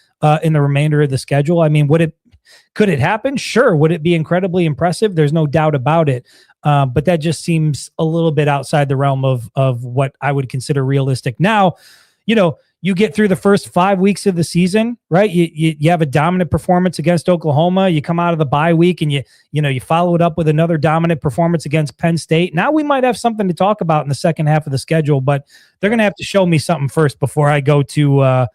in the remainder of the schedule. I mean, could it happen? Sure. Would it be incredibly impressive? There's no doubt about it. But that just seems a little bit outside the realm of what I would consider realistic. Now, you get through the first 5 weeks of the season, right? You have a dominant performance against Oklahoma. You come out of the bye week and you follow it up with another dominant performance against Penn State. Now we might have something to talk about in the second half of the schedule, but they're going to have to show me something first before I go to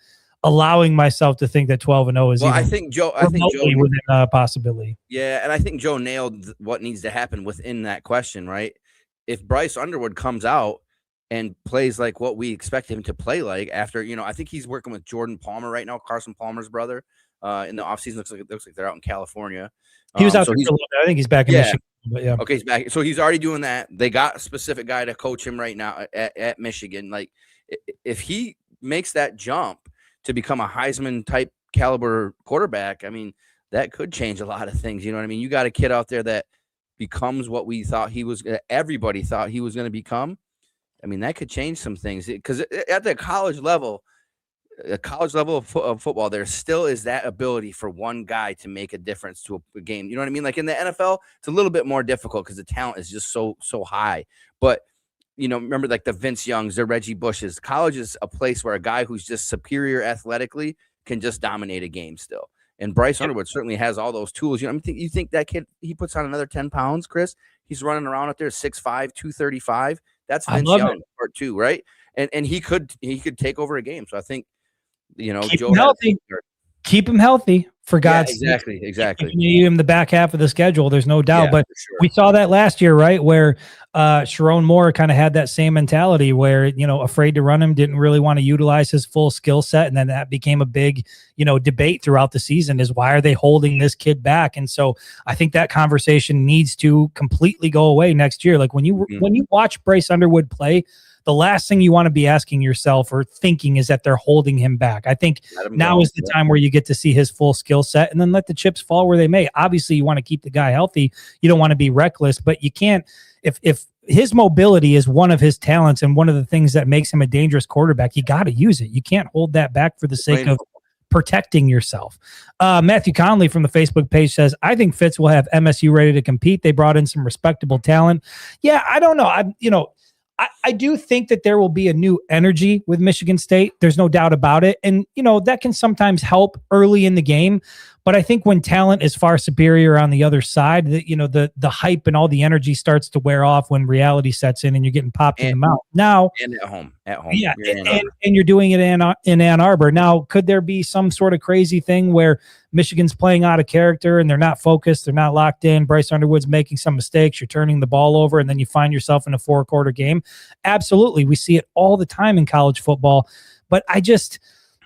allowing myself to think that 12-0 is. Well, I think Joe within a possibility. Yeah, and I think Joe nailed what needs to happen within that question, right? If Bryce Underwood comes out and plays like what we expect him to play like after, I think he's working with Jordan Palmer right now, Carson Palmer's brother, in the offseason. Looks like they're out in California. He was out there for a little bit. I think he's back in Michigan. But yeah. Okay, he's back. So he's already doing that. They got a specific guy to coach him right now at Michigan. Like, if he makes that jump to become a Heisman type caliber quarterback, I mean, that could change a lot of things. You know what I mean? You got a kid out there that becomes what we thought he was. Everybody thought he was going to become. I mean, that could change some things because at the college level of football, there still is that ability for one guy to make a difference to a game. You know what I mean? Like in the NFL, it's a little bit more difficult because the talent is just so high. But remember like the Vince Youngs, the Reggie Bushes. College is a place where a guy who's just superior athletically can just dominate a game still. And Bryce Underwood certainly has all those tools. You think that kid, he puts on another 10 pounds, Chris? He's running around out there 6'5", 235. That's Vince Young part two, right? And he could take over a game. So I think, keep him healthy for God's sake. Exactly. You need him the back half of the schedule. There's no doubt. But sure. We saw that last year, right? Where Sharon Moore kind of had that same mentality where, afraid to run him, didn't really want to utilize his full skill set. And then that became a big, debate throughout the season is why are they holding this kid back? And so I think that conversation needs to completely go away next year. Like when you watch Bryce Underwood play, the last thing you want to be asking yourself or thinking is that they're holding him back. I think now is the time where you get to see his full skill set and then let the chips fall where they may. Obviously, you want to keep the guy healthy. You don't want to be reckless, but you can't if his mobility is one of his talents and one of the things that makes him a dangerous quarterback, you got to use it. You can't hold that back for the sake of protecting yourself. Matthew Conley from the Facebook page says, I think Fitz will have MSU ready to compete. They brought in some respectable talent. Yeah, I don't know. I do think that there will be a new energy with Michigan State. There's no doubt about it. And, that can sometimes help early in the game. But I think when talent is far superior on the other side, the hype and all the energy starts to wear off when reality sets in and you're getting popped in the mouth. Now, and at home. Yeah, and you're doing it in Ann Arbor. Now, could there be some sort of crazy thing where Michigan's playing out of character and they're not focused, they're not locked in, Bryce Underwood's making some mistakes, you're turning the ball over, and then you find yourself in a 4-quarter game? Absolutely. We see it all the time in college football. But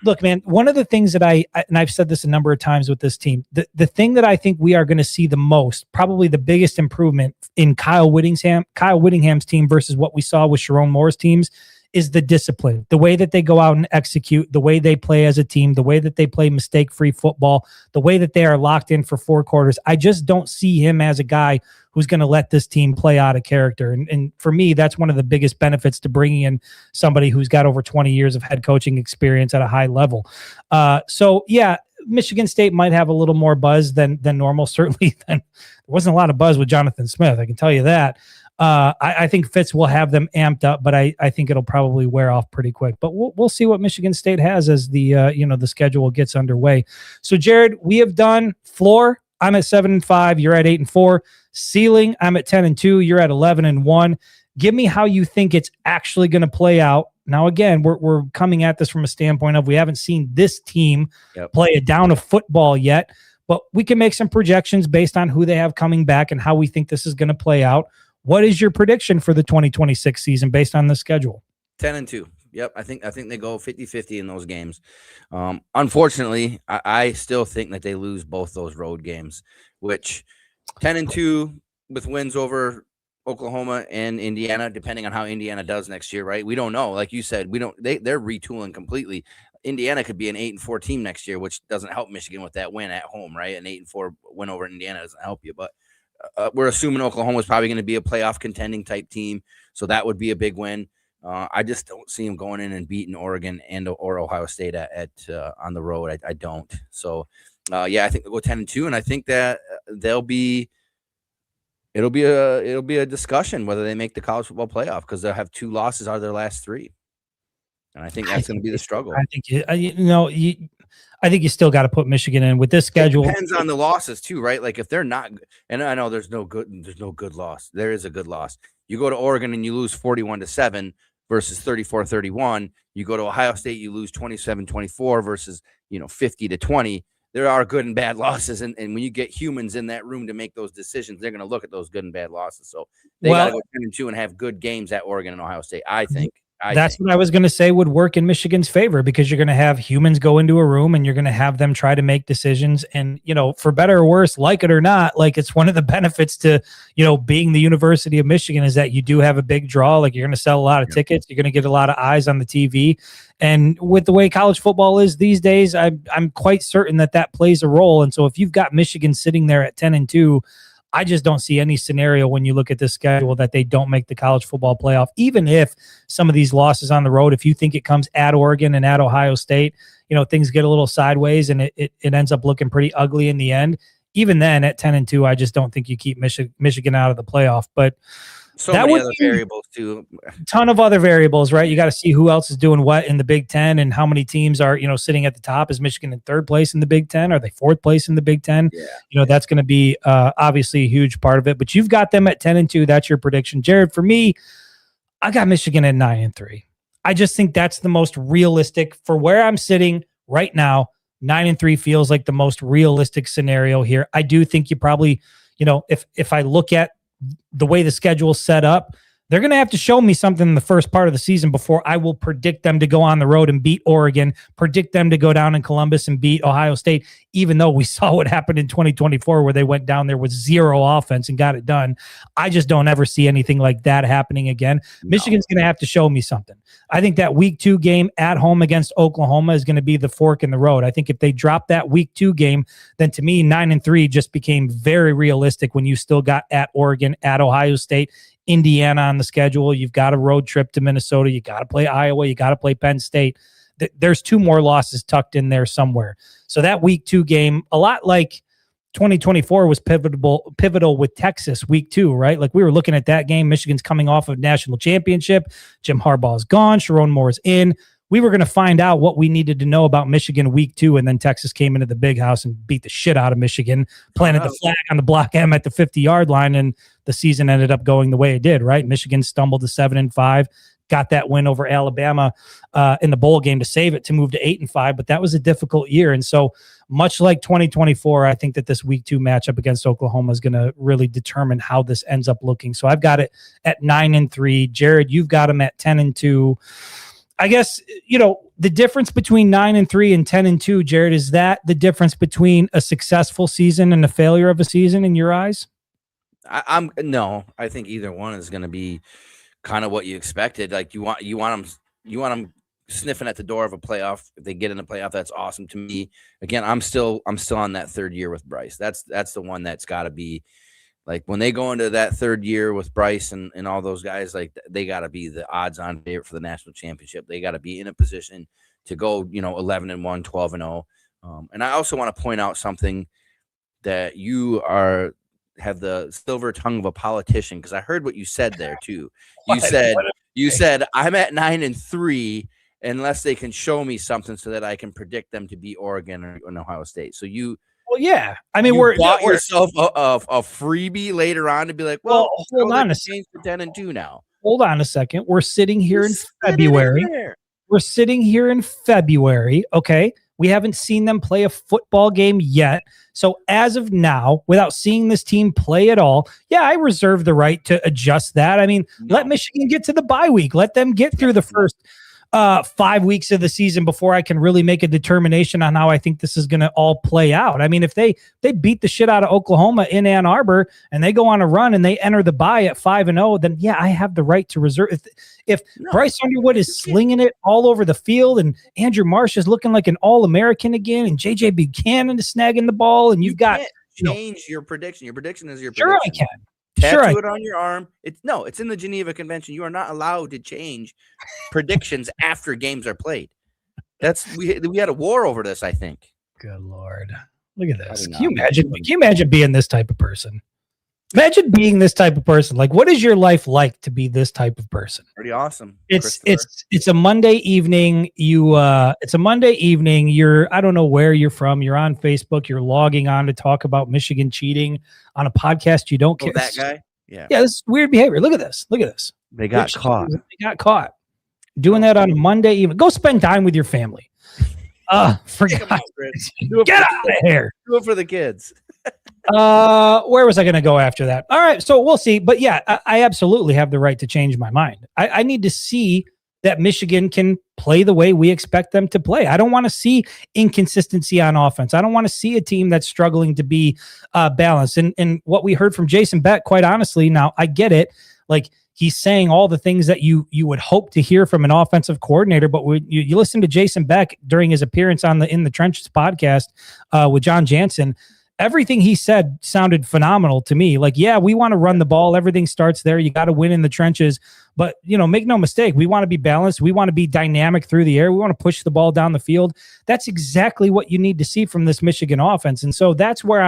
look, man, one of the things that and I've said this a number of times with this team, the thing that I think we are going to see the most, probably the biggest improvement in Kyle Whittingham's team versus what we saw with Sharon Moore's teams is the discipline, the way that they go out and execute, the way they play as a team, the way that they play mistake-free football, the way that they are locked in for 4 quarters. I just don't see him as a guy who's going to let this team play out of character. And for me, that's one of the biggest benefits to bringing in somebody who's got over 20 years of head coaching experience at a high level. So yeah, Michigan State might have a little more buzz than normal. Certainly there wasn't a lot of buzz with Jonathan Smith. I can tell you that. I think Fitz will have them amped up, but I think it'll probably wear off pretty quick. But we'll see what Michigan State has as the the schedule gets underway. So Jared, we have done floor. I'm at 7-5. You're at 8-4. Ceiling, I'm at 10-2. You're at 11-1. Give me how you think it's actually going to play out Now, again, we're coming at this from a standpoint of we haven't seen this team play a down of football yet, but we can make some projections based on who they have coming back and how we think this is going to play out. What is your prediction for the 2026 season based on the schedule? 10-2. Yep, I think they go 50-50 in those games. Unfortunately, I still think that they lose both those road games, which 10-2 with wins over Oklahoma and Indiana, depending on how Indiana does next year, right? We don't know. Like you said, they're retooling completely. Indiana could be an 8-4 team next year, which doesn't help Michigan with that win at home, right? An 8-4 win over Indiana doesn't help you, but we're assuming Oklahoma is probably going to be a playoff contending type team, so that would be a big win. I just don't see them going in and beating Oregon or Ohio State at on the road. I don't. So, I think they'll go 10-2, and I think that it'll be a discussion whether they make the college football playoff because they'll have 2 losses out of their last 3, and I think that's going to be the struggle. I think I think you still got to put Michigan in with this schedule. It depends on the losses too, right? Like if they're not, and I know there's no good loss. There is a good loss. You go to Oregon and you lose 41-7 versus 34-31. You go to Ohio State, you lose 27-24 versus 50-20. There are good and bad losses, and when you get humans in that room to make those decisions, they're going to look at those good and bad losses. So they got to go 10-2 and have good games at Oregon and Ohio State. I think. That's what I was going to say would work in Michigan's favor because you're going to have humans go into a room and you're going to have them try to make decisions. And, for better or worse, like it or not, like it's one of the benefits to, being the University of Michigan is that you do have a big draw. Like you're going to sell a lot of tickets. You're going to get a lot of eyes on the TV. And with the way college football is these days, I'm quite certain that plays a role. And so if you've got Michigan sitting there at 10-2, I just don't see any scenario when you look at this schedule that they don't make the college football playoff. Even if some of these losses on the road, if you think it comes at Oregon and at Ohio State, things get a little sideways and it ends up looking pretty ugly in the end. Even then at 10-2, I just don't think you keep Michigan out of the playoff. But so many other variables too. Ton of other variables, right? You got to see who else is doing what in the Big Ten and how many teams are, sitting at the top. Is Michigan in 3rd place in the Big Ten? Are they 4th place in the Big Ten? Yeah. That's going to be obviously a huge part of it. But you've got them at 10-2. That's your prediction, Jared. For me, I got Michigan at 9-3. I just think that's the most realistic for where I'm sitting right now. 9-3 feels like the most realistic scenario here. I do think you probably, if I look at the way the schedule's set up, they're going to have to show me something in the first part of the season before I will predict them to go on the road and beat Oregon, predict them to go down in Columbus and beat Ohio State, even though we saw what happened in 2024 where they went down there with 0 offense and got it done. I just don't ever see anything like that happening again. No. Michigan's going to have to show me something. I think that week 2 game at home against Oklahoma is going to be the fork in the road. I think if they drop that week 2 game, then to me, 9-3 just became very realistic when you still got at Oregon, at Ohio State, Indiana on the schedule. You've got a road trip to Minnesota. You got to play Iowa. You got to play Penn State. There's 2 more losses tucked in there somewhere. So that week 2 game, a lot like 2024 was pivotal with Texas week 2, right? Like we were looking at that game. Michigan's coming off of national championship. Jim Harbaugh's gone. Sharon Moore's in. We were going to find out what we needed to know about Michigan week 2, and then Texas came into the big house and beat the shit out of Michigan, planted the flag on the block M at the 50-yard line, and the season ended up going the way it did, right? Michigan stumbled to 7-5, got that win over Alabama in the bowl game to save it to move to 8-5, but that was a difficult year. And so much like 2024, I think that this week 2 matchup against Oklahoma is going to really determine how this ends up looking. So I've got it at 9-3. Jared, you've got them at 10-2. I guess, the difference between 9-3 and 10-2, Jared, is that the difference between a successful season and a failure of a season in your eyes? No, I think either one is going to be kind of what you expected. Like you want them sniffing at the door of a playoff. If they get in the playoff, that's awesome to me. Again, I'm still on that 3rd year with Bryce. That's the one that's got to be. Like when they go into that 3rd year with Bryce and all those guys, like they got to be the odds-on favorite for the national championship. They got to be in a position to go, 11-1, 12-0. And I also want to point out something that you have the silver tongue of a politician, because I heard what you said there too. You said I'm at 9-3 unless they can show me something so that I can predict them to beat Oregon or Ohio State. So well, yeah. I mean, we're yourself a freebie later on to be like, well, hold on a change to 10-2 now. hold on a second. We're sitting here in February. We're sitting here in February. Okay. We haven't seen them play a football game yet. So as of now, without seeing this team play at all, yeah, I reserve the right to adjust that. I mean, let Michigan get to the bye week. Let them get through the first 5 weeks of the season before I can really make a determination on how I think this is going to all play out. I mean, if they beat the shit out of Oklahoma in Ann Arbor and they go on a run and they enter the bye at 5-0, then yeah, I have the right to reserve. If Bryce Underwood is slinging it all over the field and Andrew Marsh is looking like an All-American again and JJ Buchanan is snagging the ball and you've got change your prediction. Your prediction is your prediction. Sure, I can. Tattoo it on your arm. It's in the Geneva Convention. You are not allowed to change predictions after games are played. We had a war over this, I think. Good Lord. Look at this. Can you imagine being this type of person? Imagine being this type of person. Like, what is your life like to be this type of person? Pretty awesome. It's a Monday evening. It's a Monday evening. I don't know where you're from. You're on Facebook. You're logging on to talk about Michigan cheating on a podcast. You don't care. That guy? Yeah. Yeah, this is weird behavior. Look at this. They got caught. They got caught doing that on a Monday evening. Go spend time with your family. Get out of here. Do it for the kids. Where was I going to go after that? All right, so we'll see. But yeah, I absolutely have the right to change my mind. I need to see that Michigan can play the way we expect them to play. I don't want to see inconsistency on offense. I don't want to see a team that's struggling to be balanced. And what we heard from Jason Beck, quite honestly, now I get it. Like, he's saying all the things that you would hope to hear from an offensive coordinator. But when you listen to Jason Beck during his appearance on the In the Trenches podcast with John Jansen, everything he said sounded phenomenal to me. Like, yeah, we want to run the ball. Everything starts there. You got to win in the trenches. But, make no mistake. We want to be balanced. We want to be dynamic through the air. We want to push the ball down the field. That's exactly what you need to see from this Michigan offense. And so that's where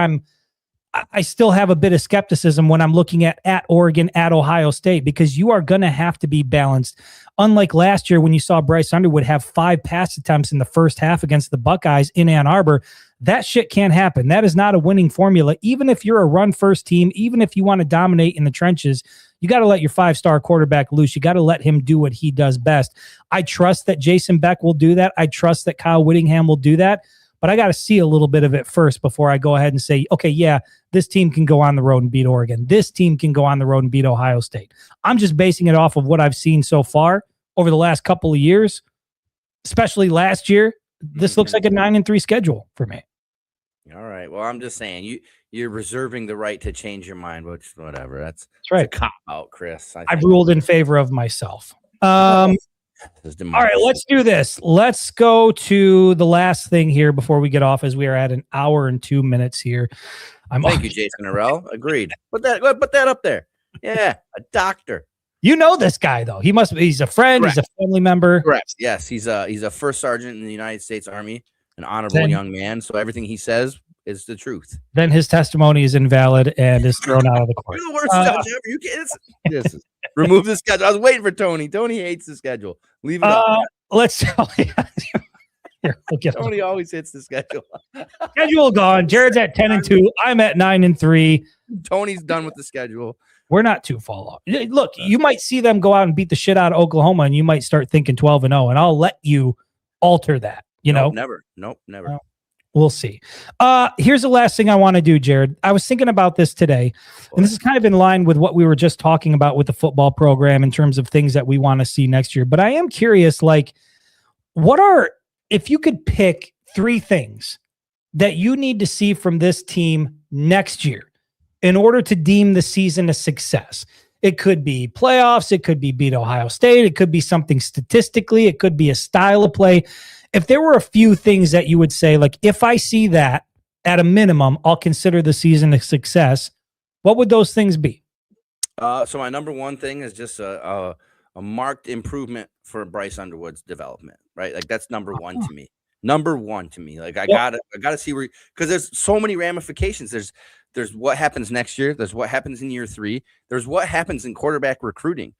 I still have a bit of skepticism when I'm looking at Oregon, at Ohio State, because you are going to have to be balanced. Unlike last year when you saw Bryce Underwood have 5 pass attempts in the first half against the Buckeyes in Ann Arbor, that shit can't happen. That is not a winning formula. Even if you're a run-first team, even if you want to dominate in the trenches, you got to let your 5-star quarterback loose. You got to let him do what he does best. I trust that Jason Beck will do that. I trust that Kyle Whittingham will do that. But I got to see a little bit of it first before I go ahead and say, okay, yeah, this team can go on the road and beat Oregon. This team can go on the road and beat Ohio State. I'm just basing it off of what I've seen so far over the last couple of years, especially last year. This looks like a 9-3 schedule for me. All right. Well, I'm just saying you're reserving the right to change your mind, which whatever. That's right. A cop out, Chris. I've ruled in favor of myself. All right, let's do this. Let's go to the last thing here before we get off, as we are at 1 hour and 2 minutes here. Thank you, Jason Arell. Agreed. Put that up there. Yeah, a doctor. You know this guy though. He's a friend. Correct. He's a family member. Correct. Yes, he's a first sergeant in the United States Army, an honorable young man. So everything he says is the truth. Then his testimony is invalid and is thrown out of the court. You're the worst judge ever. You can't. Remove the schedule. I was waiting for Tony. Tony hates the schedule. Leave it up. Let's here, Tony always hits the schedule. Schedule gone. Jared's at 10-2. I'm at 9-3. Tony's done with the schedule. We're not too far off. Look, you might see them go out and beat the shit out of Oklahoma, and you might start thinking 12-0, and I'll let you alter that. Never. No. We'll see. Here's the last thing I want to do, Jared. I was thinking about this today, and this is kind of in line with what we were just talking about with the football program in terms of things that we want to see next year. But I am curious, if you could pick 3 things that you need to see from this team next year in order to deem the season a success. It could be playoffs. It could be beat Ohio State. It could be something statistically. It could be a style of play. If there were a few things that you would say, like, if I see that at a minimum, I'll consider the season a success, what would those things be? So my number one thing is just a marked improvement for Bryce Underwood's development, right? Like, that's number one to me. Like, I gotta see where, because there's so many ramifications. There's what happens next year. There's what happens in year 3. There's what happens in quarterback recruiting.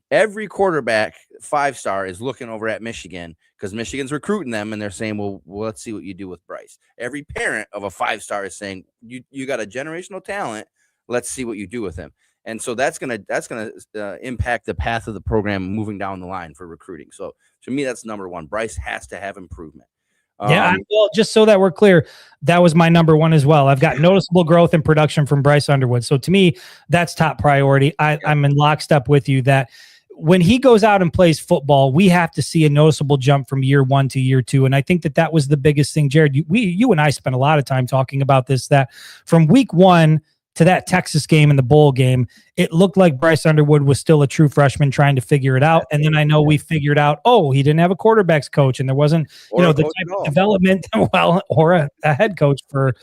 Every quarterback 5-star is looking over at Michigan because Michigan's recruiting them, and they're saying, well, let's see what you do with Bryce. Every parent of a 5-star is saying, you got a generational talent. Let's see what you do with him. And so that's gonna impact the path of the program moving down the line for recruiting. So to me, that's number one. Bryce has to have improvement. Yeah, well, just so that we're clear, that was my number one as well. I've got noticeable growth in production from Bryce Underwood. So to me, that's top priority. I'm in lockstep with you that when he goes out and plays football, we have to see a noticeable jump from year 1 to year 2. And I think that was the biggest thing, Jared. You and I spent a lot of time talking about this, that from week 1 to that Texas game and the bowl game, it looked like Bryce Underwood was still a true freshman trying to figure it out. And then I know we figured out, he didn't have a quarterbacks coach and there wasn't, the type of development, or a head coach for,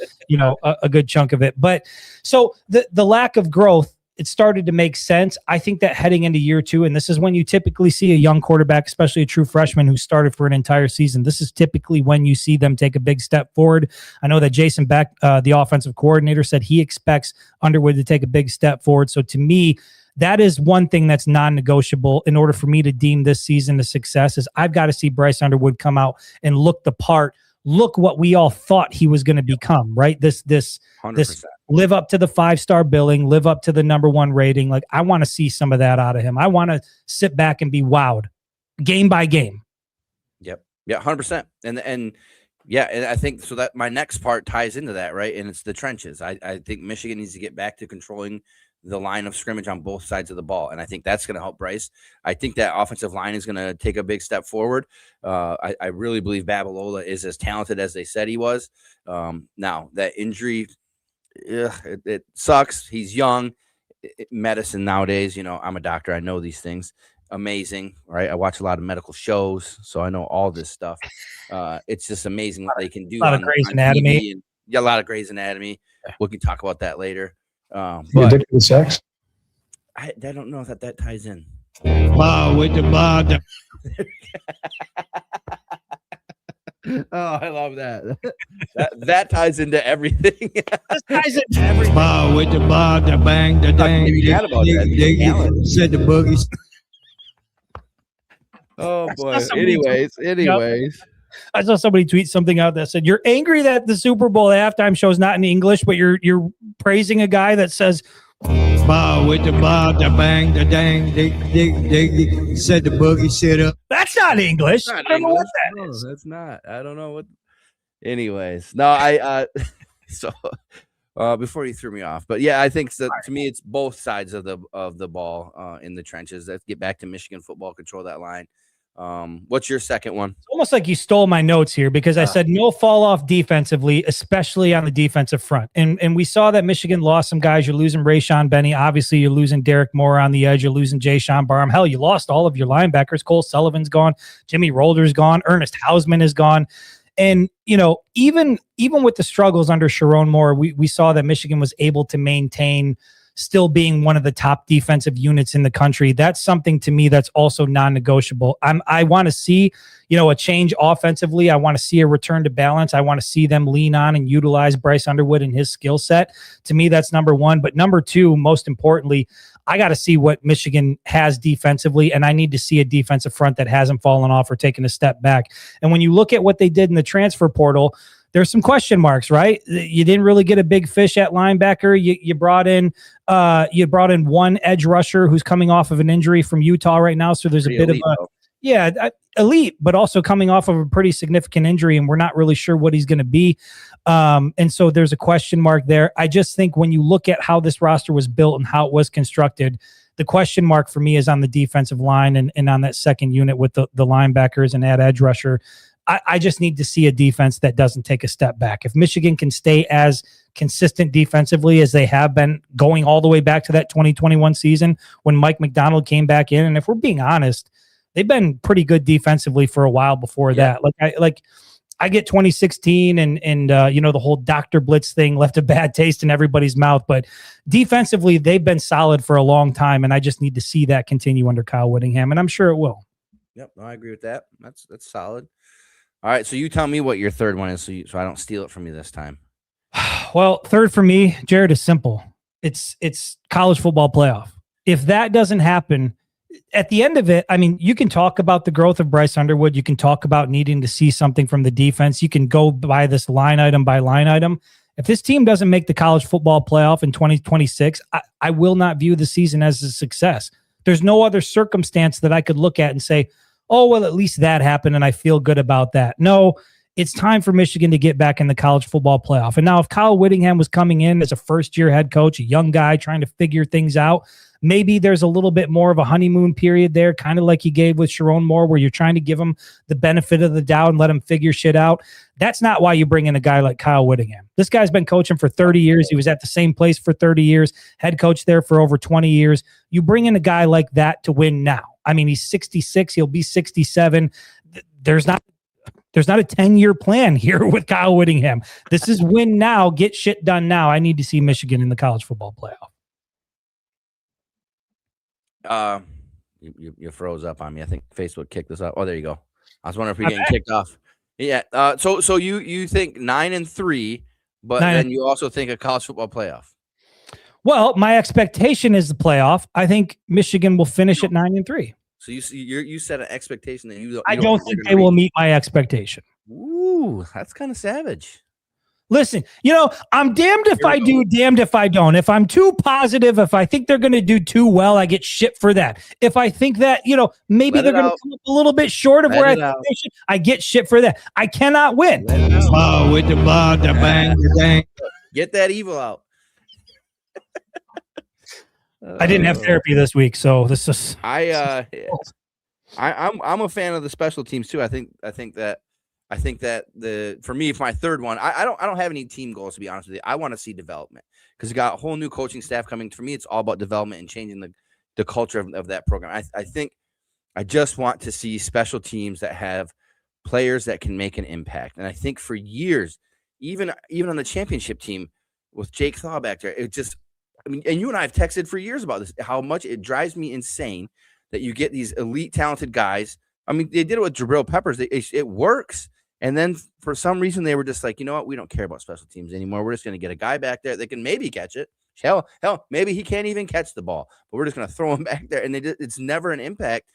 a good chunk of it. But so the lack of growth, it started to make sense. I think that heading into year 2, and this is when you typically see a young quarterback, especially a true freshman who started for an entire season, this is typically when you see them take a big step forward. I know that Jason Beck, the offensive coordinator, said he expects Underwood to take a big step forward. So to me, that is one thing that's non-negotiable in order for me to deem this season a success. Is I've got to see Bryce Underwood come out and look the part, look what we all thought he was going to become, right? This 100%. Live up to the 5-star billing, live up to the number 1 rating. Like, I want to see some of that out of him. I want to sit back and be wowed game by game. Yep. Yeah. 100%. And I think so that my next part ties into that, right? And it's the trenches. I think Michigan needs to get back to controlling the line of scrimmage on both sides of the ball. And I think that's going to help Bryce. I think that offensive line is going to take a big step forward. I really believe Babalola is as talented as they said he was. Now that injury, it sucks. He's young. Medicine nowadays, I'm a doctor. I know these things. Amazing, right? I watch a lot of medical shows, so I know all this stuff. It's just amazing what they can do. A lot of Grey's Anatomy. A lot of Grey's Anatomy. We can talk about that later. You addicted to sex? I don't know if that ties in. Wow, with the bar. Oh, I love that. that ties into everything. This ties into everything. Wow, with the bar, the bang, the dang. They said the boogies. Oh boy. Anyways. I saw somebody tweet something out that said, "You're angry that the Super Bowl halftime show is not in English, but you're praising a guy that says." Wow, with the bar, the bang, the dang, they said the boogie sit up. That's not English. I don't know what that is. That's not. I don't know what. Anyways, no, so before you threw me off, but yeah, I think that to me it's both sides of the ball in the trenches. Let's get back to Michigan football, control that line. What's your second one? It's almost like you stole my notes here because I said no fall off defensively, especially on the defensive front. And we saw that Michigan lost some guys. You're losing Rayshon Benny. Obviously, you're losing Derek Moore on the edge. You're losing Jay Sean Barham. Hell, you lost all of your linebackers. Cole Sullivan's gone. Jimmy Rolder's gone. Ernest Hausman is gone. And, even with the struggles under Sharon Moore, we saw that Michigan was able to maintain still being one of the top defensive units in the country. That's something to me that's also non-negotiable. I want to see, a change offensively. I want to see a return to balance. I want to see them lean on and utilize Bryce Underwood and his skill set. To me, that's number 1. But number 2, most importantly, I got to see what Michigan has defensively, and I need to see a defensive front that hasn't fallen off or taken a step back. And when you look at what they did in the transfer portal, there's some question marks, right? You didn't really get a big fish at linebacker. You brought in one edge rusher who's coming off of an injury from Utah right now. So there's a bit of elite, but also coming off of a pretty significant injury, and we're not really sure what he's going to be. And so there's a question mark there. I just think when you look at how this roster was built and how it was constructed, the question mark for me is on the defensive line and on that second unit with the linebackers and that edge rusher. I just need to see a defense that doesn't take a step back. If Michigan can stay as consistent defensively as they have been going all the way back to that 2021 season when Mike McDonald came back in, and if we're being honest, they've been pretty good defensively for a while before that. I get 2016 and the whole Dr. Blitz thing left a bad taste in everybody's mouth, but defensively they've been solid for a long time, and I just need to see that continue under Kyle Whittingham, and I'm sure it will. Yep, I agree with that. That's solid. All right, so you tell me what your third one is, so I don't steal it from you this time. Well, third for me, Jared, is simple. It's college football playoff. If that doesn't happen, at the end of it, I mean, you can talk about the growth of Bryce Underwood. You can talk about needing to see something from the defense. You can go by this line item by line item. If this team doesn't make the college football playoff in 2026, I will not view the season as a success. There's no other circumstance that I could look at and say, oh, well, at least that happened and I feel good about that. No, it's time for Michigan to get back in the college football playoff. And now if Kyle Whittingham was coming in as a first-year head coach, a young guy trying to figure things out, maybe there's a little bit more of a honeymoon period there, kind of like you gave with Sharon Moore, where you're trying to give him the benefit of the doubt and let him figure shit out. That's not why you bring in a guy like Kyle Whittingham. This guy's been coaching for 30 years. He was at the same place for 30 years, head coach there for over 20 years. You bring in a guy like that to win now. I mean, he's 66. He'll be 67. There's not a 10-year plan here with Kyle Whittingham. This is win now, get shit done now. I need to see Michigan in the college football playoff. You froze up on me. I think Facebook kicked us off. Oh, there you go. I was wondering if we're getting kicked off. Yeah. So you think 9-3, but then you also think a college football playoff. Well, my expectation is the playoff. I think Michigan will finish at 9-3. So you set an expectation that you. I don't think they will meet my expectation. Ooh, that's kind of savage. Listen, I'm damned if I do, damned if I don't. If I'm too positive, if I think they're going to do too well, I get shit for that. If I think that, maybe they're going to come up a little bit short of where I think they should, I get shit for that. I cannot win. With the ball, the bang, the dang. Get that evil out. I didn't have therapy this week, so this is. I'm a fan of the special teams too. I think that for me, for my third one, I don't have any team goals, to be honest with you. I want to see development because you got a whole new coaching staff coming. For me, it's all about development and changing the culture of that program. I think I just want to see special teams that have players that can make an impact. And I think for years, even on the championship team with Jake Thaw back there, and you and I have texted for years about this, how much it drives me insane that you get these elite talented guys. I mean, they did it with Jabril Peppers. It works. And then for some reason, they were just like, you know what? We don't care about special teams anymore. We're just going to get a guy back there that can maybe catch it. Hell, maybe he can't even catch the ball, but we're just going to throw him back there. And it's never an impact.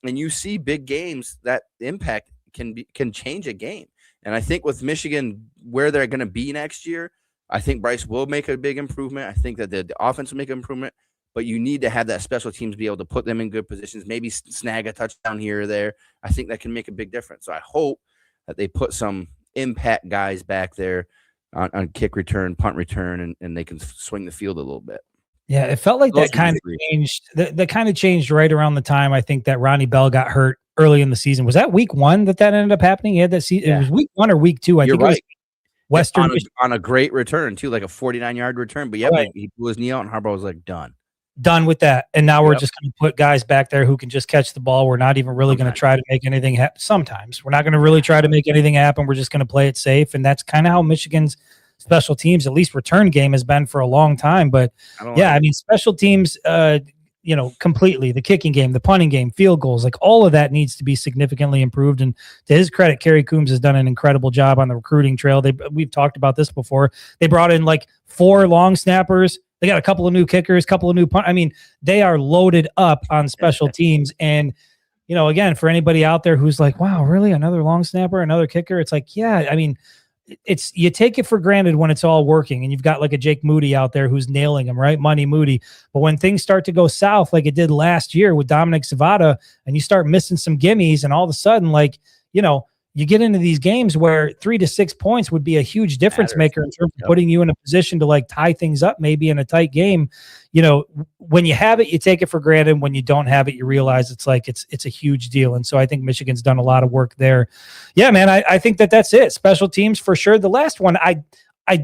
And you see big games, that impact can change a game. And I think with Michigan, where they're going to be next year, I think Bryce will make a big improvement. I think that the offense will make an improvement. But you need to have that special teams be able to put them in good positions, maybe snag a touchdown here or there. I think that can make a big difference. So I hope that they put some impact guys back there on kick return, punt return, and they can swing the field a little bit. Yeah, it felt like that kind of changed. That kind of changed right around the time I think that Ronnie Bell got hurt early in the season. Was that week 1 that ended up happening? He had that season. Yeah. It was week 1 or week 2. I think right. It was Western on a great return too, like a 49-yard return. But yeah, right. He blew his knee out, and Harbaugh was like, done with that. And now we're just going to put guys back there who can just catch the ball. We're not even really going to try to make anything happen. Sometimes we're not going to really try to make anything happen. We're just going to play it safe. And that's kind of how Michigan's special teams, at least return game, has been for a long time. But I mean, special teams, completely the kicking game, the punting game, field goals, like all of that needs to be significantly improved. And to his credit, Kerry Coombs has done an incredible job on the recruiting trail. We've talked about this before. They brought in like 4 long snappers. They got a couple of new kickers, couple of new punt. I mean, they are loaded up on special teams. And, again, for anybody out there who's like, wow, really? Another long snapper, another kicker? It's like, yeah, I mean, you take it for granted when it's all working and you've got like a Jake Moody out there who's nailing them, right? Money Moody. But when things start to go south, like it did last year with Dominic Savada, and you start missing some gimmies, and all of a sudden, you get into these games where 3 to 6 points would be a huge difference maker in terms of putting you in a position to like tie things up maybe in a tight game. When you have it, you take it for granted. When you don't have it, you realize it's a huge deal. And so I think Michigan's done a lot of work there. Yeah, man, I think that's it. Special teams for sure. The last one, I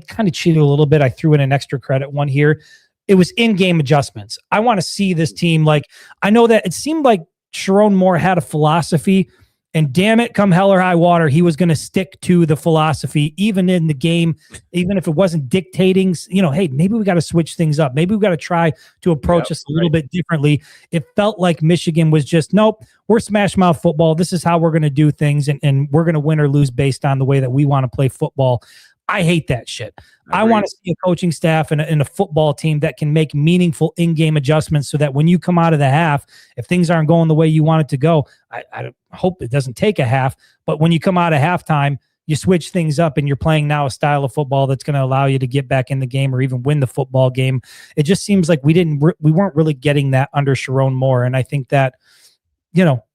kind of cheated a little bit. I threw in an extra credit one here. It was in-game adjustments. I want to see this team. I know that it seemed like Sharon Moore had a philosophy, and damn it, come hell or high water, he was going to stick to the philosophy, even in the game, even if it wasn't dictating, hey, maybe we got to switch things up. Maybe we got to try to approach this a little bit differently. It felt like Michigan was just, nope, we're smash mouth football. This is how we're going to do things, and we're going to win or lose based on the way that we want to play football. I hate that shit. I want to see a coaching staff and a football team that can make meaningful in-game adjustments so that when you come out of the half, if things aren't going the way you want it to go, I hope it doesn't take a half, but when you come out of halftime, you switch things up and you're playing now a style of football that's going to allow you to get back in the game or even win the football game. It just seems like we weren't really getting that under Sharon Moore. And I think that,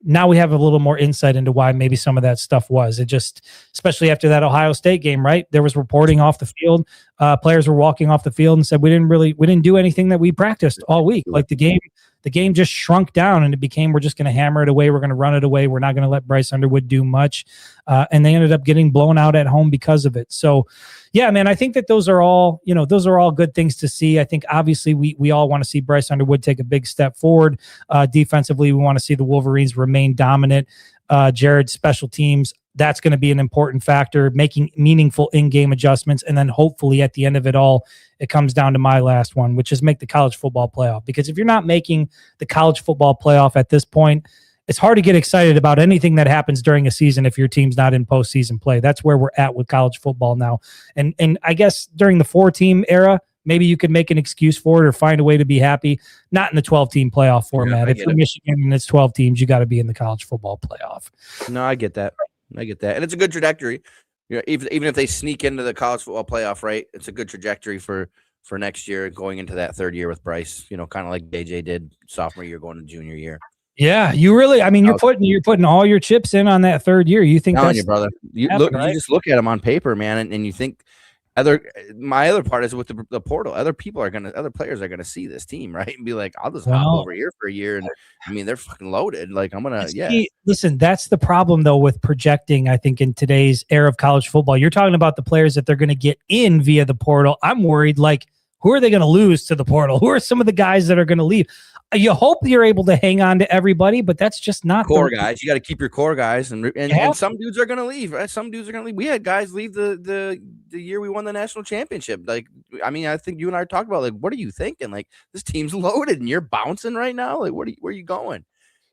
now we have a little more insight into why maybe some of that stuff was. It just, especially after that Ohio State game, right? There was reporting off the field. Players were walking off the field and said, we didn't do anything that we practiced all week. Like the game just shrunk down and it became, we're just going to hammer it away. We're going to run it away. We're not going to let Bryce Underwood do much. And they ended up getting blown out at home because of it. So yeah, man, I think that those are all good things to see. I think obviously we all want to see Bryce Underwood take a big step forward. Defensively, we want to see the Wolverines remain dominant. Jared's special teams, that's going to be an important factor, making meaningful in-game adjustments. And then hopefully at the end of it all, it comes down to my last one, which is make the college football playoff. Because if you're not making the college football playoff at this point, it's hard to get excited about anything that happens during a season if your team's not in postseason play. That's where we're at with college football now. And I guess during the 4-team era, maybe you could make an excuse for it or find a way to be happy. Not in the 12-team playoff format. If you're Michigan and it's 12 teams, you got to be in the college football playoff. No, I get that. And it's a good trajectory. Even if they sneak into the college football playoff, right? It's a good trajectory for next year going into that third year with Bryce, kind of like JJ did sophomore year going to junior year. Yeah, you really, you're putting all your chips in on that third year. You think that's you, brother. You just look at them on paper, man, and you think my other part is with the portal. Other players are gonna see this team, right? And be like, I'll just hop over here for a year. And they're fucking loaded. Like listen, that's the problem though with projecting, I think, in today's era of college football. You're talking about the players that they're gonna get in via the portal. I'm worried, like, who are they gonna lose to the portal? Who are some of the guys that are gonna leave? You hope you're able to hang on to everybody, but that's just not core guys. You got to keep your core guys, and some dudes are going to leave. Right? Some dudes are going to leave. We had guys leave the year we won the national championship. Like, I think you and I talked about, like, what are you thinking? Like, this team's loaded and you're bouncing right now. Like, where are you going?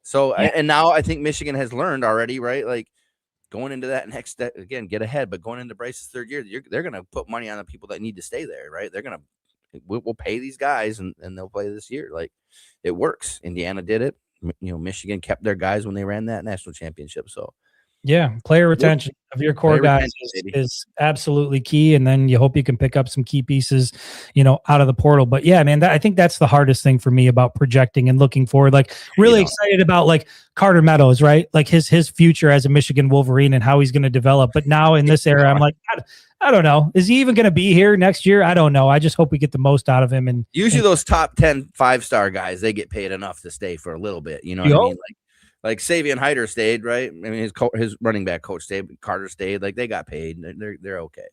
So, and now I think Michigan has learned already, right? Like, going into that next step again, get ahead, but going into Bryce's third year, they're going to put money on the people that need to stay there, right? They're going to. We'll pay these guys and they'll play this year. Like, it works. Indiana did it. Michigan kept their guys when they ran that national championship. So yeah, player retention of your core guys is absolutely key. And then you hope you can pick up some key pieces, out of the portal. But yeah, man, I think that's the hardest thing for me about projecting and looking forward. Like, really excited about like Carter Meadows, right? Like his future as a Michigan Wolverine and how he's going to develop. But now in this era, I'm like, I don't know. Is he even going to be here next year? I don't know. I just hope we get the most out of him. And usually those top 10 5-star guys, they get paid enough to stay for a little bit. You know what I mean? Like Savion Hyder stayed, right? I mean, his running back coach stayed. Carter stayed. Like, they got paid. They're okay.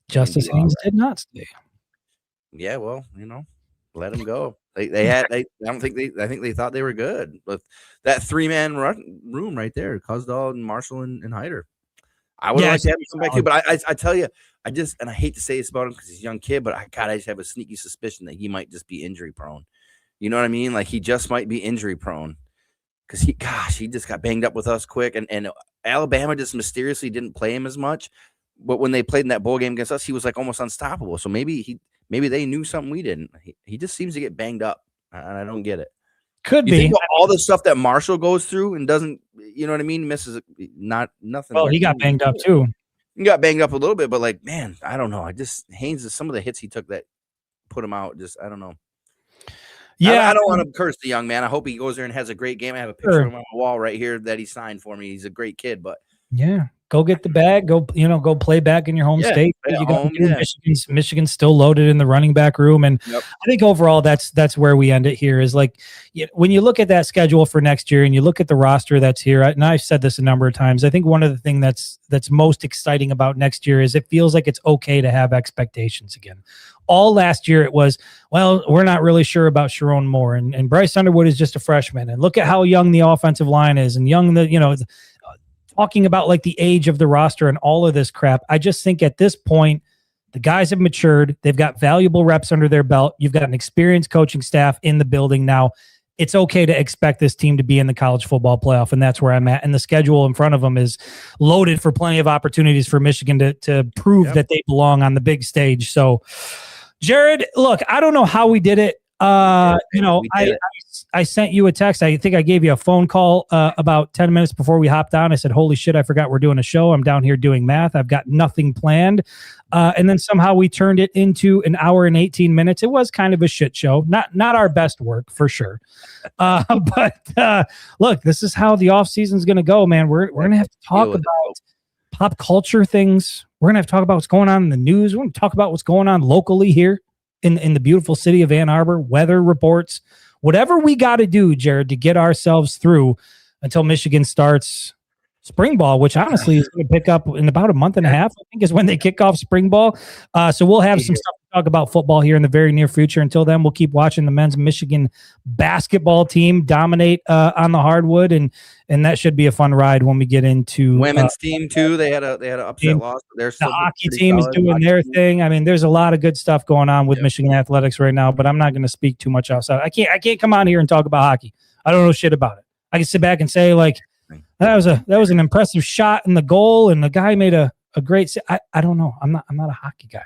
Justice Haynes did not stay. Yeah, well, let him go. I think they thought they were good with that 3-man room right there. Cusdahl and Marshall and Hyder. I would like to have him come back too, but I tell you, I hate to say this about him because he's a young kid, but I just have a sneaky suspicion that he might just be injury prone. You know what I mean? Like, he just might be injury prone because he just got banged up with us quick, and Alabama just mysteriously didn't play him as much. But when they played in that bowl game against us, he was like almost unstoppable. So maybe they knew something we didn't. He just seems to get banged up, and I don't get it. Could be think all the stuff that Marshall goes through and doesn't, you know what I mean? Misses nothing. Well, he got banged up too. He got banged up a little bit, but like, man, I don't know. Haynes, some of the hits he took that put him out. Just, I don't know. Yeah, I don't want to curse the young man. I hope he goes there and has a great game. I have a picture of him on the wall right here that he signed for me. He's a great kid, but yeah. Go get the bag. Go play back in your home state. Michigan's still loaded in the running back room, and I think overall that's where we end it here. Is like, when you look at that schedule for next year and you look at the roster that's here, and I've said this a number of times, I think one of the things that's most exciting about next year is it feels like it's okay to have expectations again. All last year it was, well, we're not really sure about Sharon Moore, and Bryce Underwood is just a freshman, and look at how young the offensive line is, and talking about like the age of the roster and all of this crap. I just think at this point, the guys have matured. They've got valuable reps under their belt. You've got an experienced coaching staff in the building now. It's okay to expect this team to be in the college football playoff, and that's where I'm at. And the schedule in front of them is loaded for plenty of opportunities for Michigan to prove that they belong on the big stage. So, Jared, look, I don't know how we did it. You know, I sent you a text. I think I gave you a phone call about 10 minutes before we hopped on. I said, holy shit, I forgot we're doing a show. I'm down here doing math. I've got nothing planned. And then somehow we turned it into an hour and 18 minutes. It was kind of a shit show. Not our best work for sure. But look, this is how the off season is going to go, man. We're going to have to talk about pop culture things. We're going to have to talk about what's going on in the news. We're going to talk about what's going on locally here in the beautiful city of Ann Arbor, weather reports, whatever we got to do, Jared, to get ourselves through until Michigan starts spring ball, which honestly is going to pick up in about a month and a half, I think is when they kick off spring ball. So we'll have some stuff to talk about football here in the very near future. Until then, we'll keep watching the men's Michigan basketball team dominate on the hardwood, and that should be a fun ride when we get into women's team too. They had a upset loss. The hockey team is doing their thing. I mean, there's a lot of good stuff going on with Michigan athletics right now, but I'm not going to speak too much outside. I can't come on here and talk about hockey. I don't know shit about it. I can sit back and say like, that was an impressive shot in the goal, and the guy made a great. I don't know. I'm not a hockey guy.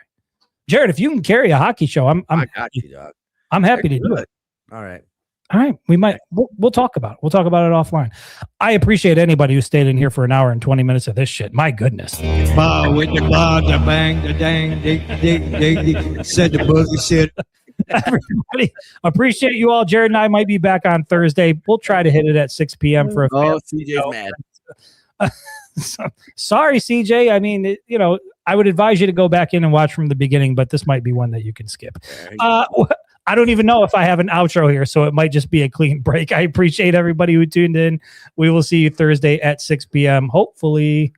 Jared, if you can carry a hockey show, I got you, dog. I'm happy to do it. All right. We might. We'll talk about it. We'll talk about it offline. I appreciate anybody who stayed in here for an hour and 20 minutes of this shit. My goodness. Bar with the bar, the bang, the dang, dig, said the boogie shit. Everybody, appreciate you all. Jared and I might be back on Thursday. We'll try to hit it at 6 p.m. for a CJ's mad. Sorry, CJ. I mean, I would advise you to go back in and watch from the beginning, but this might be one that you can skip. I don't even know if I have an outro here, so it might just be a clean break. I appreciate everybody who tuned in. We will see you Thursday at 6 p.m. Hopefully